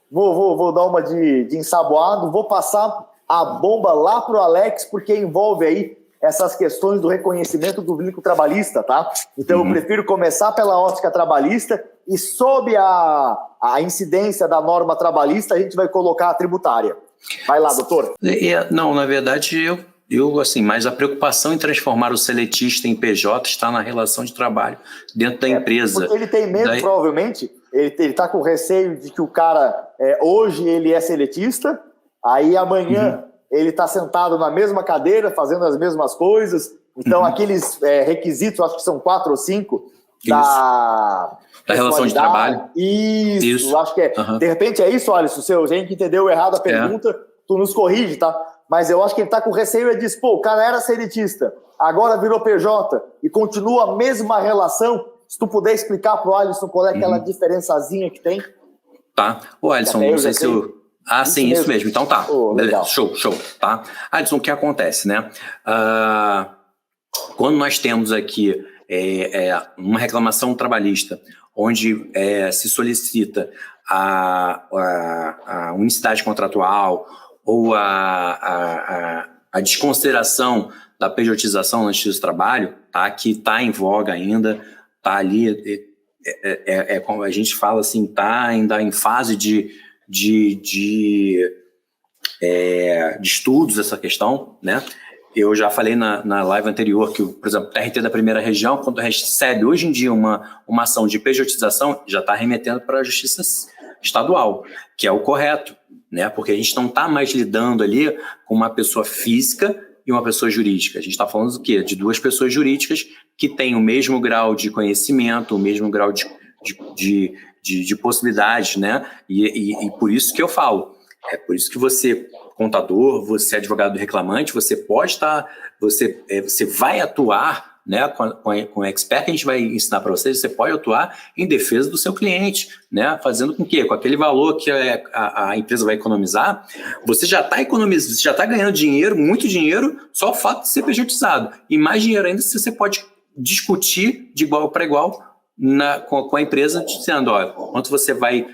dar uma de ensaboado, vou passar a bomba lá pro Alex, porque envolve aí essas questões do reconhecimento do vínculo trabalhista, tá? Então eu prefiro começar pela ótica trabalhista e sob a incidência da norma trabalhista a gente vai colocar a tributária. Vai lá, doutor. Não, na verdade eu assim, mas a preocupação em transformar o seletista em PJ está na relação de trabalho dentro da empresa. Porque ele tem medo, provavelmente, ele está com receio de que o cara, hoje ele é seletista, aí amanhã ele está sentado na mesma cadeira, fazendo as mesmas coisas. Então, aqueles requisitos, acho que são 4 ou 5, da relação de trabalho. Isso. Acho que de repente é isso, Alisson, se a gente entendeu errado a pergunta, tu nos corrige, tá? Mas eu acho que ele está com receio e diz, o cara era seletista, agora virou PJ e continua a mesma relação. Se tu puder explicar pro Alisson qual é aquela diferençazinha que tem. Tá. Ô, Alisson, não sei se eu... sim, isso mesmo. Então tá. Beleza. Show. Tá. Alisson, o que acontece, né? Quando nós temos aqui uma reclamação trabalhista, onde se solicita a unicidade contratual ou a desconsideração da pejotização na justiça do trabalho, tá? Que está em voga ainda, está ali, como a gente fala assim, está ainda em fase de estudos essa questão, né? eu já falei na live anterior que, por exemplo, o TRT da primeira região, quando recebe hoje em dia uma ação de pejotização, já está remetendo para a justiça estadual, que é o correto, né? Porque a gente não está mais lidando ali com uma pessoa física e uma pessoa jurídica. A gente está falando do quê? De duas pessoas jurídicas que têm o mesmo grau de conhecimento, o mesmo grau de possibilidades, né? E por isso que eu falo, é por isso que você, contador, você advogado reclamante, você pode estar, você vai atuar, né, com o expert que a gente vai ensinar para vocês, você pode atuar em defesa do seu cliente, né, fazendo com que, com aquele valor que a empresa vai economizar, você já está economizando, você já está ganhando dinheiro, muito dinheiro, só o fato de ser pejotizado. E mais dinheiro ainda se você pode discutir de igual para igual com a empresa, dizendo, olha, quanto você vai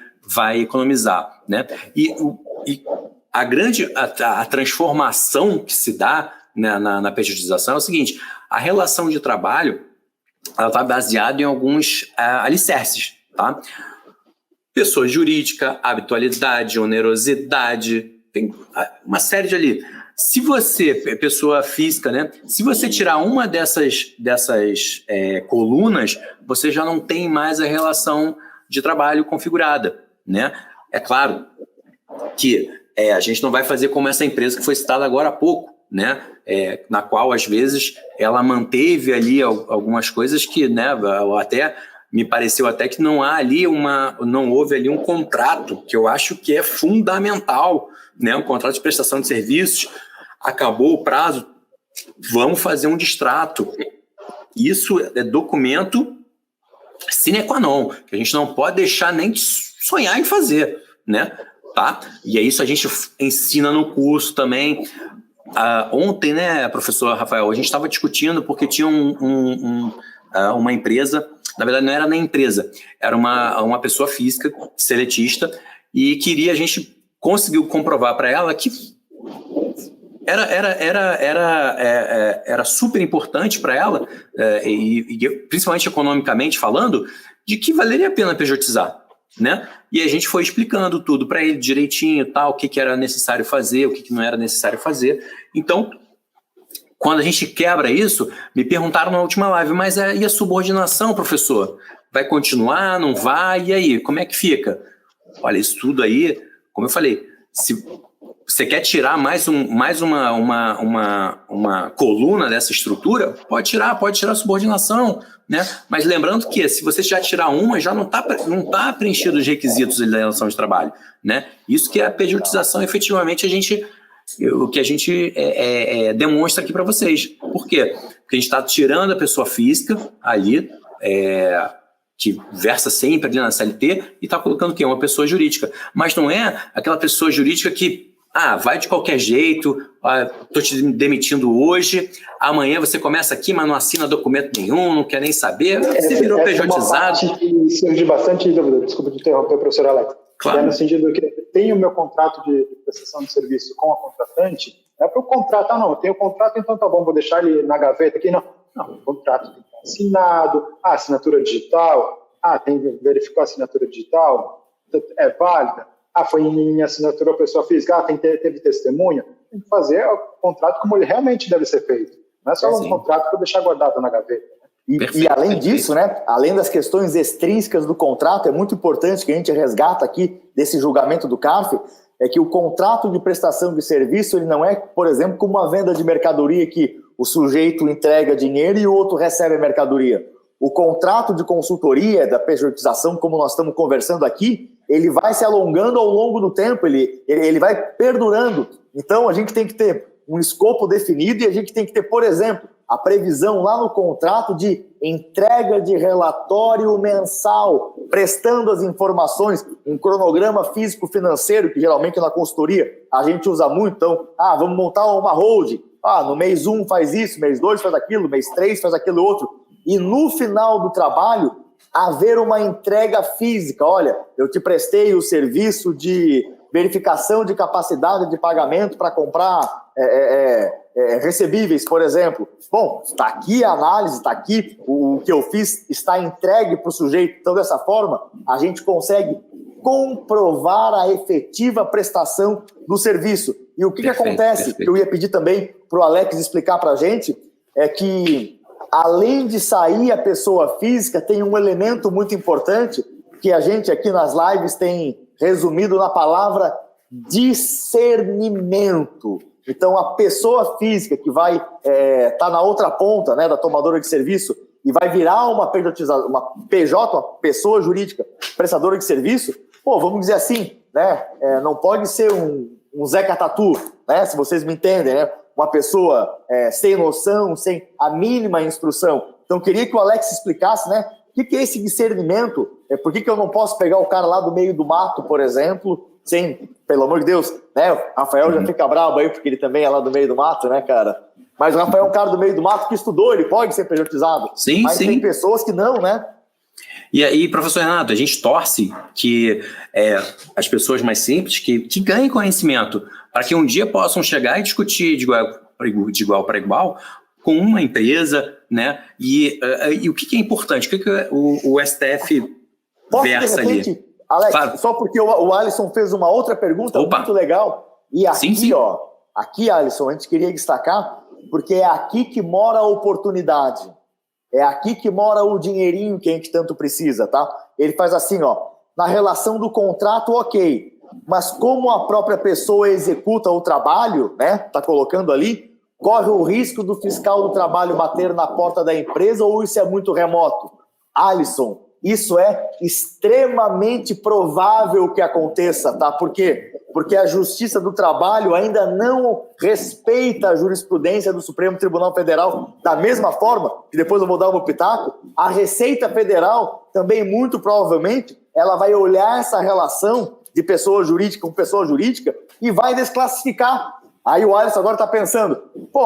economizar, né? E a transformação que se dá, né, na pejotização é o seguinte: a relação de trabalho ela está baseada em alguns alicerces, tá? Pessoa jurídica, habitualidade, onerosidade, tem uma série de ali. Se você, pessoa física, né? Se você tirar uma dessas colunas, você já não tem mais a relação de trabalho configurada, né? É claro que a gente não vai fazer como essa empresa que foi citada agora há pouco, né? Na qual, às vezes, ela manteve ali algumas coisas que, né, até me pareceu até que não houve ali um contrato, que eu acho que é fundamental, né? Um contrato de prestação de serviços, acabou o prazo, vamos fazer um distrato. Isso é documento sine qua non, que a gente não pode deixar nem de sonhar em fazer, né? Tá? E é isso a gente ensina no curso também. Ontem, né, professor Rafael, a gente estava discutindo porque tinha uma empresa, na verdade não era nem empresa, era uma pessoa física, seletista, e a gente conseguiu comprovar para ela que era super importante para ela, e principalmente economicamente falando, de que valeria a pena pejotizar, né? E a gente foi explicando tudo para ele direitinho, tal, o que era necessário fazer, o que não era necessário fazer. Então, quando a gente quebra isso, me perguntaram na última live, mas e a subordinação, professor? Vai continuar, não vai? E aí, como é que fica? Olha, isso tudo aí, como eu falei, se você quer tirar mais uma coluna dessa estrutura, pode tirar a subordinação, né? Mas lembrando que se você já tirar uma, já não está preenchido os requisitos da relação de trabalho, né? Isso que é a pejotização, efetivamente, o que a gente demonstra aqui para vocês. Por quê? Porque a gente está tirando a pessoa física ali, que versa sempre ali na CLT, e está colocando o quê? Uma pessoa jurídica. Mas não é aquela pessoa jurídica que vai de qualquer jeito, estou te demitindo hoje, amanhã você começa aqui, mas não assina documento nenhum, não quer nem saber, você virou pejotizado. Surge bastante dúvida, desculpa te interromper, professor Alex. Claro. No sentido que tem o meu contrato de prestação de serviço com a contratante, é para o contrato, eu tenho o contrato, então tá bom, vou deixar ele na gaveta aqui, não, o contrato tem que estar assinado, assinatura digital, verificou a assinatura digital, é válida, foi em assinatura pessoa física, teve testemunha, tem que fazer o contrato como ele realmente deve ser feito, não é só um contrato para deixar guardado na gaveta. E além disso, né, além das questões extrínsecas do contrato, é muito importante que a gente resgata aqui desse julgamento do CARF, é que o contrato de prestação de serviço, ele não é, por exemplo, como uma venda de mercadoria que o sujeito entrega dinheiro e o outro recebe a mercadoria. O contrato de consultoria, da pejotização, como nós estamos conversando aqui, ele vai se alongando ao longo do tempo, ele vai perdurando. Então, a gente tem que ter um escopo definido e a gente tem que ter, por exemplo, a previsão lá no contrato de entrega de relatório mensal, prestando as informações, um cronograma físico-financeiro, que geralmente na consultoria a gente usa muito. Então, vamos montar uma holding. No mês 1 faz isso, mês 2 faz aquilo, mês 3 faz aquilo outro. E no final do trabalho, haver uma entrega física. Olha, eu te prestei o serviço de verificação de capacidade de pagamento para comprar recebíveis, por exemplo. Bom, está aqui a análise, está aqui o que eu fiz, está entregue para o sujeito. Então, dessa forma, a gente consegue comprovar a efetiva prestação do serviço. E o que acontece, que eu ia pedir também para o Alex explicar para a gente, é que, além de sair a pessoa física, tem um elemento muito importante que a gente aqui nas lives tem resumido na palavra discernimento. Então, a pessoa física que vai estar na outra ponta, né, da tomadora de serviço e vai virar uma PJ, uma pessoa jurídica prestadora de serviço, vamos dizer assim, né, não pode ser um Zeca Tatu, né, se vocês me entendem, né, uma pessoa sem noção, sem a mínima instrução. Então, queria que o Alex explicasse, né, o que é esse discernimento? Por que eu não posso pegar o cara lá do meio do mato, por exemplo, sem, pelo amor de Deus, né? O Rafael já fica bravo aí, porque ele também é lá do meio do mato, né, cara? Mas o Rafael é um cara do meio do mato que estudou, ele pode ser pejotizado. Sim, mas sim. Tem pessoas que não, né? E aí, professor Renato, a gente torce que as pessoas mais simples que ganhem conhecimento, para que um dia possam chegar e discutir de igual para igual com uma empresa, né? E o que é importante? O que o STF versa ali? Alex, claro. Só porque o Alisson fez uma outra pergunta muito legal. E aqui, sim. Aqui, Alisson, a gente queria destacar, porque é aqui que mora a oportunidade. É aqui que mora o dinheirinho que a gente tanto precisa, tá? Ele faz assim, na relação do contrato, ok. Mas como a própria pessoa executa o trabalho, né? Tá colocando ali, corre o risco do fiscal do trabalho bater na porta da empresa ou isso é muito remoto? Alisson, isso é extremamente provável que aconteça, tá? Por quê? Porque a Justiça do Trabalho ainda não respeita a jurisprudência do Supremo Tribunal Federal da mesma forma, que depois eu vou dar um pitaco, a Receita Federal também, muito provavelmente, ela vai olhar essa relação de pessoa jurídica com pessoa jurídica e vai desclassificar. Aí o Alisson agora está pensando,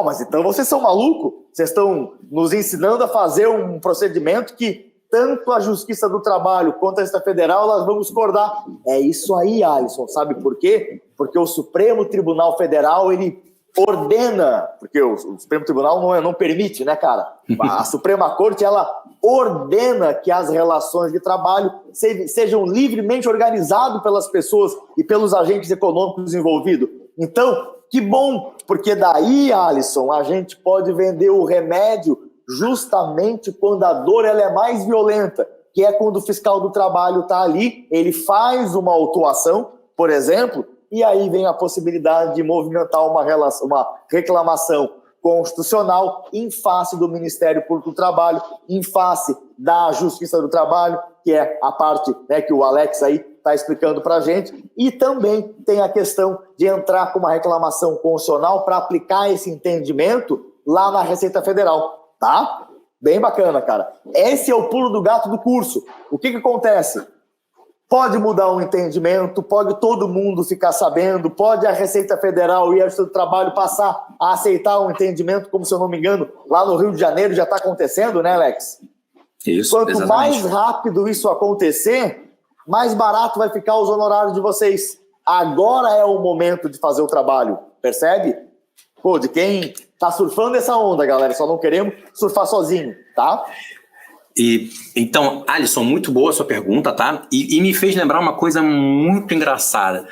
mas então vocês são malucos? Vocês estão nos ensinando a fazer um procedimento que tanto a Justiça do Trabalho quanto a Receita Federal, elas vão discordar. É isso aí, Alisson. Sabe por quê? Porque o Supremo Tribunal Federal, ele ordena, porque o Supremo Tribunal não permite, né, cara? A Suprema Corte, ela ordena que as relações de trabalho sejam livremente organizadas pelas pessoas e pelos agentes econômicos envolvidos. Então, que bom, porque daí, Alisson, a gente pode vender o remédio justamente quando a dor ela é mais violenta, que é quando o fiscal do trabalho está ali, ele faz uma autuação, por exemplo, e aí vem a possibilidade de movimentar uma reclamação constitucional em face do Ministério Público do Trabalho, em face da Justiça do Trabalho, que é a parte, né, que o Alex aí está explicando para a gente, e também tem a questão de entrar com uma reclamação constitucional para aplicar esse entendimento lá na Receita Federal, tá? Bem bacana, cara. Esse é o pulo do gato do curso. O que acontece? Pode mudar o entendimento, pode todo mundo ficar sabendo, pode a Receita Federal e a Justiça do Trabalho passar a aceitar um entendimento, como se eu não me engano, lá no Rio de Janeiro já está acontecendo, né, Alex? Isso, Quanto exatamente. mais rápido isso acontecer, mais barato vai ficar os honorários de vocês. Agora é o momento de fazer o trabalho, percebe? De quem tá surfando essa onda, galera, só não queremos surfar sozinho, tá? E então, Alisson, muito boa a sua pergunta, tá? E me fez lembrar uma coisa muito engraçada.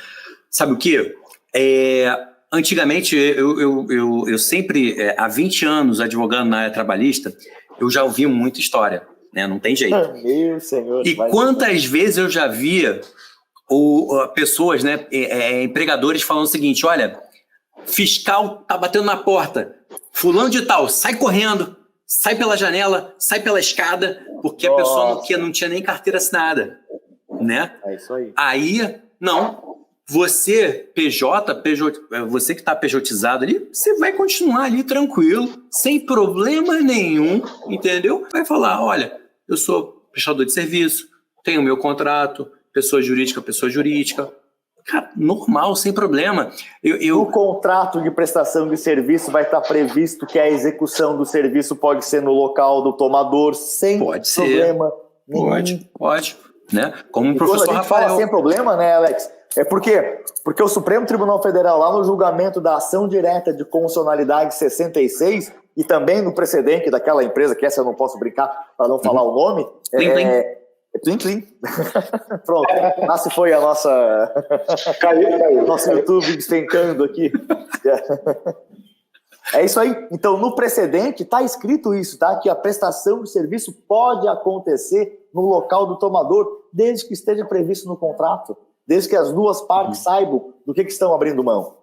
Sabe o quê? Antigamente, eu sempre, há 20 anos advogando na área trabalhista, eu já ouvi muita história, né? Não tem jeito. Meu senhor. E quantas vezes eu já via pessoas, né, empregadores falando o seguinte, olha, fiscal tá batendo na porta, fulano de tal, sai correndo, sai pela janela, sai pela escada, porque a pessoa não tinha nem carteira assinada, né? É isso aí. Aí, não, você, você que está pejotizado ali, você vai continuar ali tranquilo, sem problema nenhum, entendeu? Vai falar, olha, eu sou prestador de serviço, tenho meu contrato, pessoa jurídica, cara, normal, sem problema. No contrato de prestação de serviço vai estar previsto que a execução do serviço pode ser no local do tomador, sem problema nenhum. Pode, né? Como o e professor quando a gente Rafael. fala sem problema, né, Alex? É porque o Supremo Tribunal Federal, lá no julgamento da ação direta de constitucionalidade 66, e também no precedente daquela empresa, que essa eu não posso brincar para não falar o nome, Tlim. Pronto, lá se foi a nossa... Caiu. Nosso YouTube despencando aqui. É isso aí. Então, no precedente, está escrito isso, tá? Que a prestação de serviço pode acontecer no local do tomador, desde que esteja previsto no contrato, desde que as duas partes saibam do que estão abrindo mão.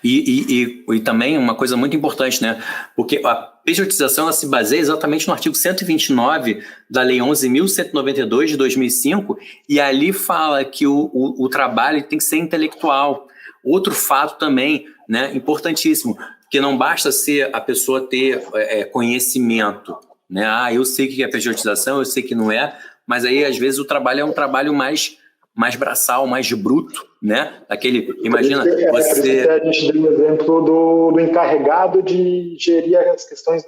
E também uma coisa muito importante, né? Porque a pejotização ela se baseia exatamente no artigo 129 da Lei 11.192 de 2005, e ali fala que o trabalho tem que ser intelectual. Outro fato também, né, importantíssimo, que não basta ser a pessoa ter conhecimento, né? Eu sei o que é pejotização, eu sei que não é, mas aí às vezes o trabalho é um trabalho mais braçal, mais bruto, né? Imagina você... A gente deu o exemplo do encarregado de gerir as questões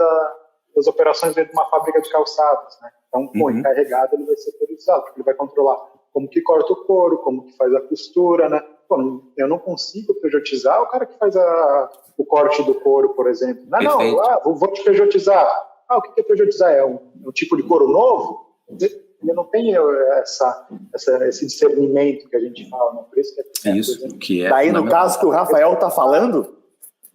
das operações dentro de uma fábrica de calçados, né? Então, o encarregado ele vai ser autorizado, porque ele vai controlar como que corta o couro, como que faz a costura, né? Pô, eu não consigo pejotizar o cara que faz o corte do couro, por exemplo. Vou te pejotizar. O que é pejotizar? É um tipo de couro novo? Eu não tenho esse discernimento que a gente fala, né? Por isso que isso que é. Daí, no caso que o Rafael está falando,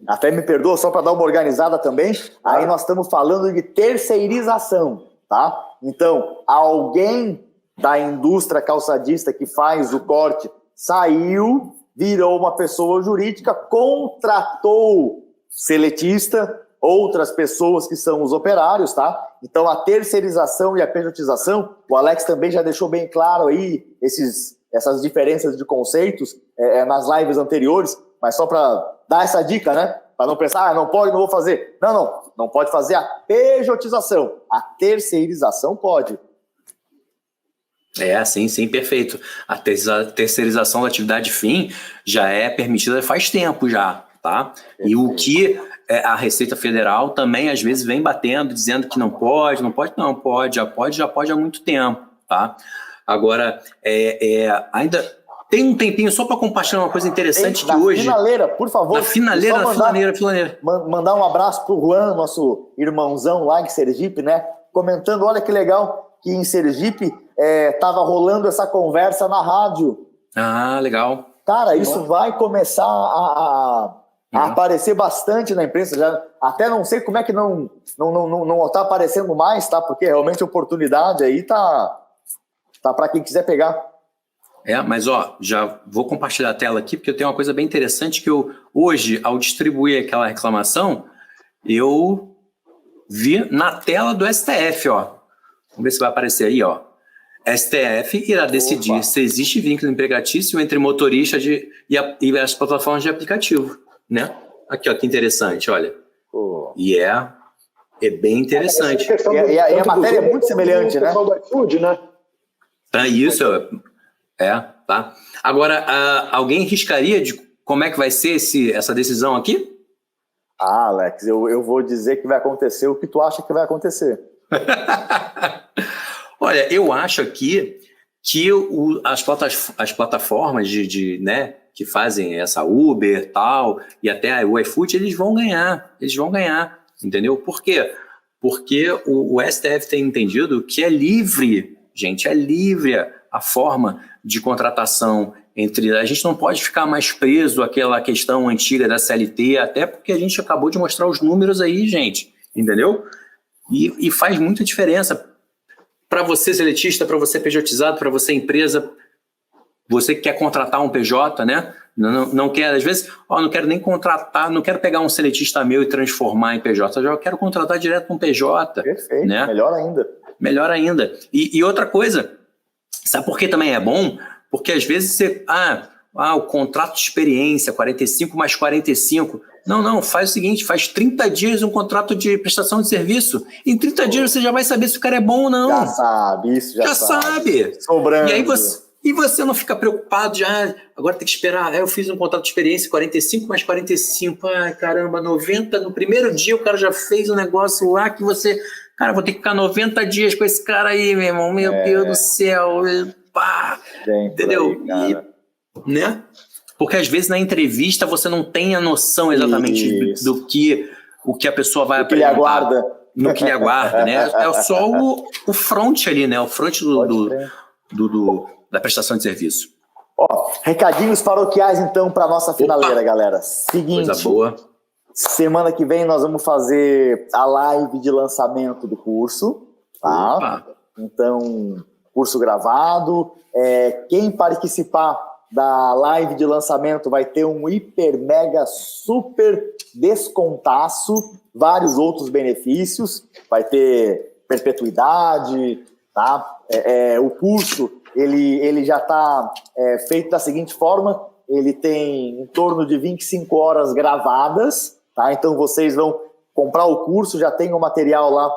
até me perdoa, só para dar uma organizada também, aí nós estamos falando de terceirização, tá? Então, alguém da indústria calçadista que faz o corte saiu, virou uma pessoa jurídica, contratou seletista, outras pessoas que são os operários, tá? Então, a terceirização e a pejotização, o Alex também já deixou bem claro aí essas diferenças de conceitos nas lives anteriores, mas só para dar essa dica, né? Para não pensar, não pode, não vou fazer. Não pode fazer a pejotização. A terceirização pode. Sim, perfeito. A terceirização da atividade fim já é permitida faz tempo já, tá? Perfeito. E o que a Receita Federal também às vezes vem batendo, dizendo que não pode, já pode há muito tempo, tá? Agora, ainda tem um tempinho só para compartilhar uma coisa interessante que hoje... Na finaleira, por favor. Na finaleira. Mandar um abraço pro Juan, nosso irmãozão lá em Sergipe, né? Comentando, olha que legal, que em Sergipe tava rolando essa conversa na rádio. Legal. Cara, isso vai começar a aparecer bastante na imprensa. Já, até não sei como é que não tá aparecendo mais, tá? Porque realmente a oportunidade aí tá para quem quiser pegar. Mas já vou compartilhar a tela aqui, porque eu tenho uma coisa bem interessante que eu, hoje, ao distribuir aquela reclamação, eu vi na tela do STF, Vamos ver se vai aparecer aí, STF irá decidir se existe vínculo empregatício entre motorista e as plataformas de aplicativo, né? Aqui, que interessante, olha. E é bem interessante. E a matéria é muito semelhante, né? Do iFood, né? Isso, tá. Agora, alguém riscaria de como é que vai ser essa decisão aqui? Alex, eu vou dizer que vai acontecer o que tu acha que vai acontecer. Olha, eu acho aqui que as plataformas né, que fazem essa Uber e tal, e até o iFood, eles vão ganhar, entendeu? Por quê? Porque o STF tem entendido que é livre, gente, é livre a forma de contratação a gente não pode ficar mais preso àquela questão antiga da CLT, até porque a gente acabou de mostrar os números aí, gente, entendeu? E faz muita diferença para você seletista, para você pejotizado, para você empresa, você que quer contratar um PJ, né? Não quer, às vezes, não quero nem contratar, não quero pegar um seletista meu e transformar em PJ, eu já quero contratar direto com um PJ. Perfeito, né? Melhor ainda. E outra coisa, sabe por que também é bom? Porque às vezes você, o contrato de experiência, 45 mais 45. Não, faz o seguinte, faz 30 dias um contrato de prestação de serviço. Em 30 dias você já vai saber se o cara é bom ou não. Já sabe, isso já sabe. Sobrando. E você não fica preocupado agora tem que esperar. Eu fiz um contrato de experiência, 45 mais 45. Caramba, 90. No primeiro dia o cara já fez um negócio lá que você... Cara, vou ter que ficar 90 dias com esse cara aí, meu irmão. Meu Deus do céu. Entendeu? Aí, né? Porque às vezes na entrevista você não tem a noção exatamente do que a pessoa vai apresentar. O que ele aguarda. no que lhe aguarda, né? É só o front ali, né? O front da prestação de serviço. Ó, recadinhos paroquiais, então, para nossa finaleira, galera. Seguinte. Coisa boa. Semana que vem nós vamos fazer a live de lançamento do curso, tá? Opa. Então, curso gravado. Quem participar da live de lançamento vai ter um hiper, mega, super descontaço, vários outros benefícios, vai ter perpetuidade, tá? O curso, ele já está feito da seguinte forma, ele tem em torno de 25 horas gravadas, tá? Então vocês vão comprar o curso, já tem o material lá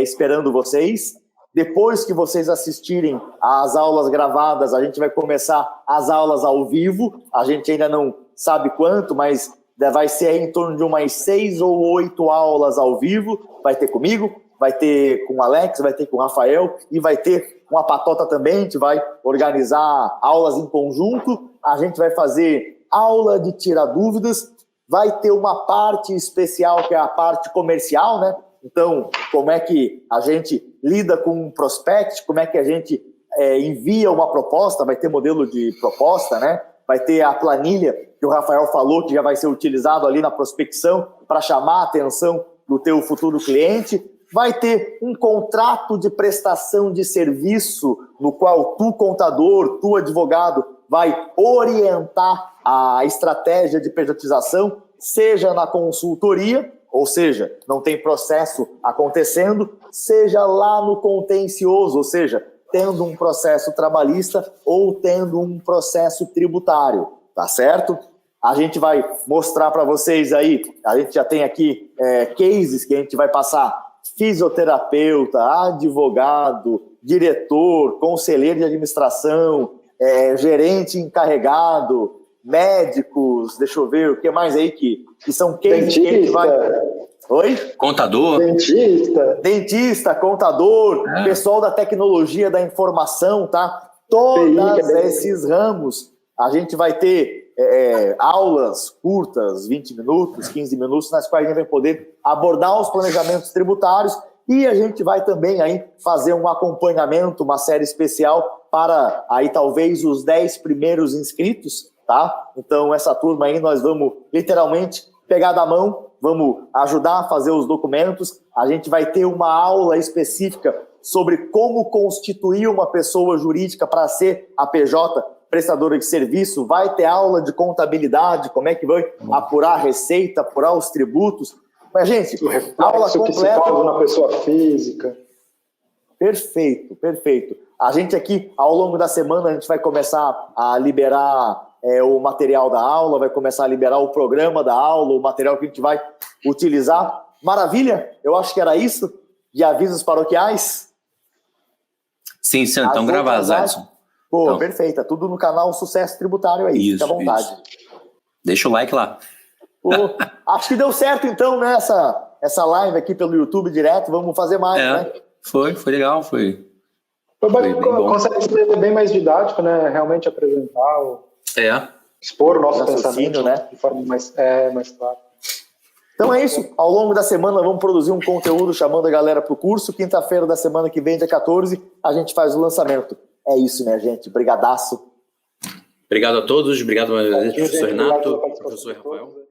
esperando vocês. Depois que vocês assistirem às aulas gravadas, a gente vai começar as aulas ao vivo. A gente ainda não sabe quanto, mas vai ser aí em torno de umas 6 ou 8 aulas ao vivo. Vai ter comigo, vai ter com o Alex, vai ter com o Rafael e vai ter com a Patota também. A gente vai organizar aulas em conjunto. A gente vai fazer aula de tirar dúvidas. Vai ter uma parte especial, que é a parte comercial, né? Então, como é que a gente lida com um prospect, como é que a gente envia uma proposta, vai ter modelo de proposta, né? Vai ter a planilha que o Rafael falou que já vai ser utilizado ali na prospecção para chamar a atenção do teu futuro cliente. Vai ter um contrato de prestação de serviço no qual tu, contador, tu, advogado, vai orientar a estratégia de pejotização, seja na consultoria, ou seja, não tem processo acontecendo, seja lá no contencioso, ou seja, tendo um processo trabalhista ou tendo um processo tributário, tá certo? A gente vai mostrar para vocês aí, a gente já tem aqui cases que a gente vai passar fisioterapeuta, advogado, diretor, conselheiro de administração, gerente encarregado, médicos, deixa eu ver, o que mais aí que são cases que a gente vai... Oi? Contador. Dentista, contador, pessoal da tecnologia da informação, tá? Todos esses ramos, a gente vai ter aulas curtas, 20 minutos, 15 minutos, nas quais a gente vai poder abordar os planejamentos tributários e a gente vai também aí fazer um acompanhamento, uma série especial para aí talvez os 10 primeiros inscritos, tá? Então essa turma aí nós vamos literalmente pegar da mão, vamos ajudar a fazer os documentos, a gente vai ter uma aula específica sobre como constituir uma pessoa jurídica para ser a PJ, prestadora de serviço, vai ter aula de contabilidade, como é que vai apurar a receita, apurar os tributos. Mas, gente, aula completa. Que se paga na pessoa física. Perfeito, perfeito. A gente aqui, ao longo da semana, a gente vai começar a liberar o material da aula, vai começar a liberar o programa da aula, o material que a gente vai utilizar. Maravilha? Eu acho que era isso de avisos paroquiais. Sim, estão gravados, Adson. Pô, então, perfeito. Tudo no canal Sucesso Tributário aí. Fica à vontade. Isso. Deixa o like lá. Pô, acho que deu certo, então, né? Essa live aqui pelo YouTube direto. Vamos fazer mais, né? Foi legal, foi consegue ser bem mais didático, né? Realmente apresentar, expor o nosso pensamento, né? De forma mais clara. Então é isso. Ao longo da semana vamos produzir um conteúdo chamando a galera para o curso. Quinta-feira da semana que vem, dia 14, a gente faz o lançamento. É isso, minha gente. Brigadaço. Obrigado a todos. Obrigado, professor Renato, professor Rafael.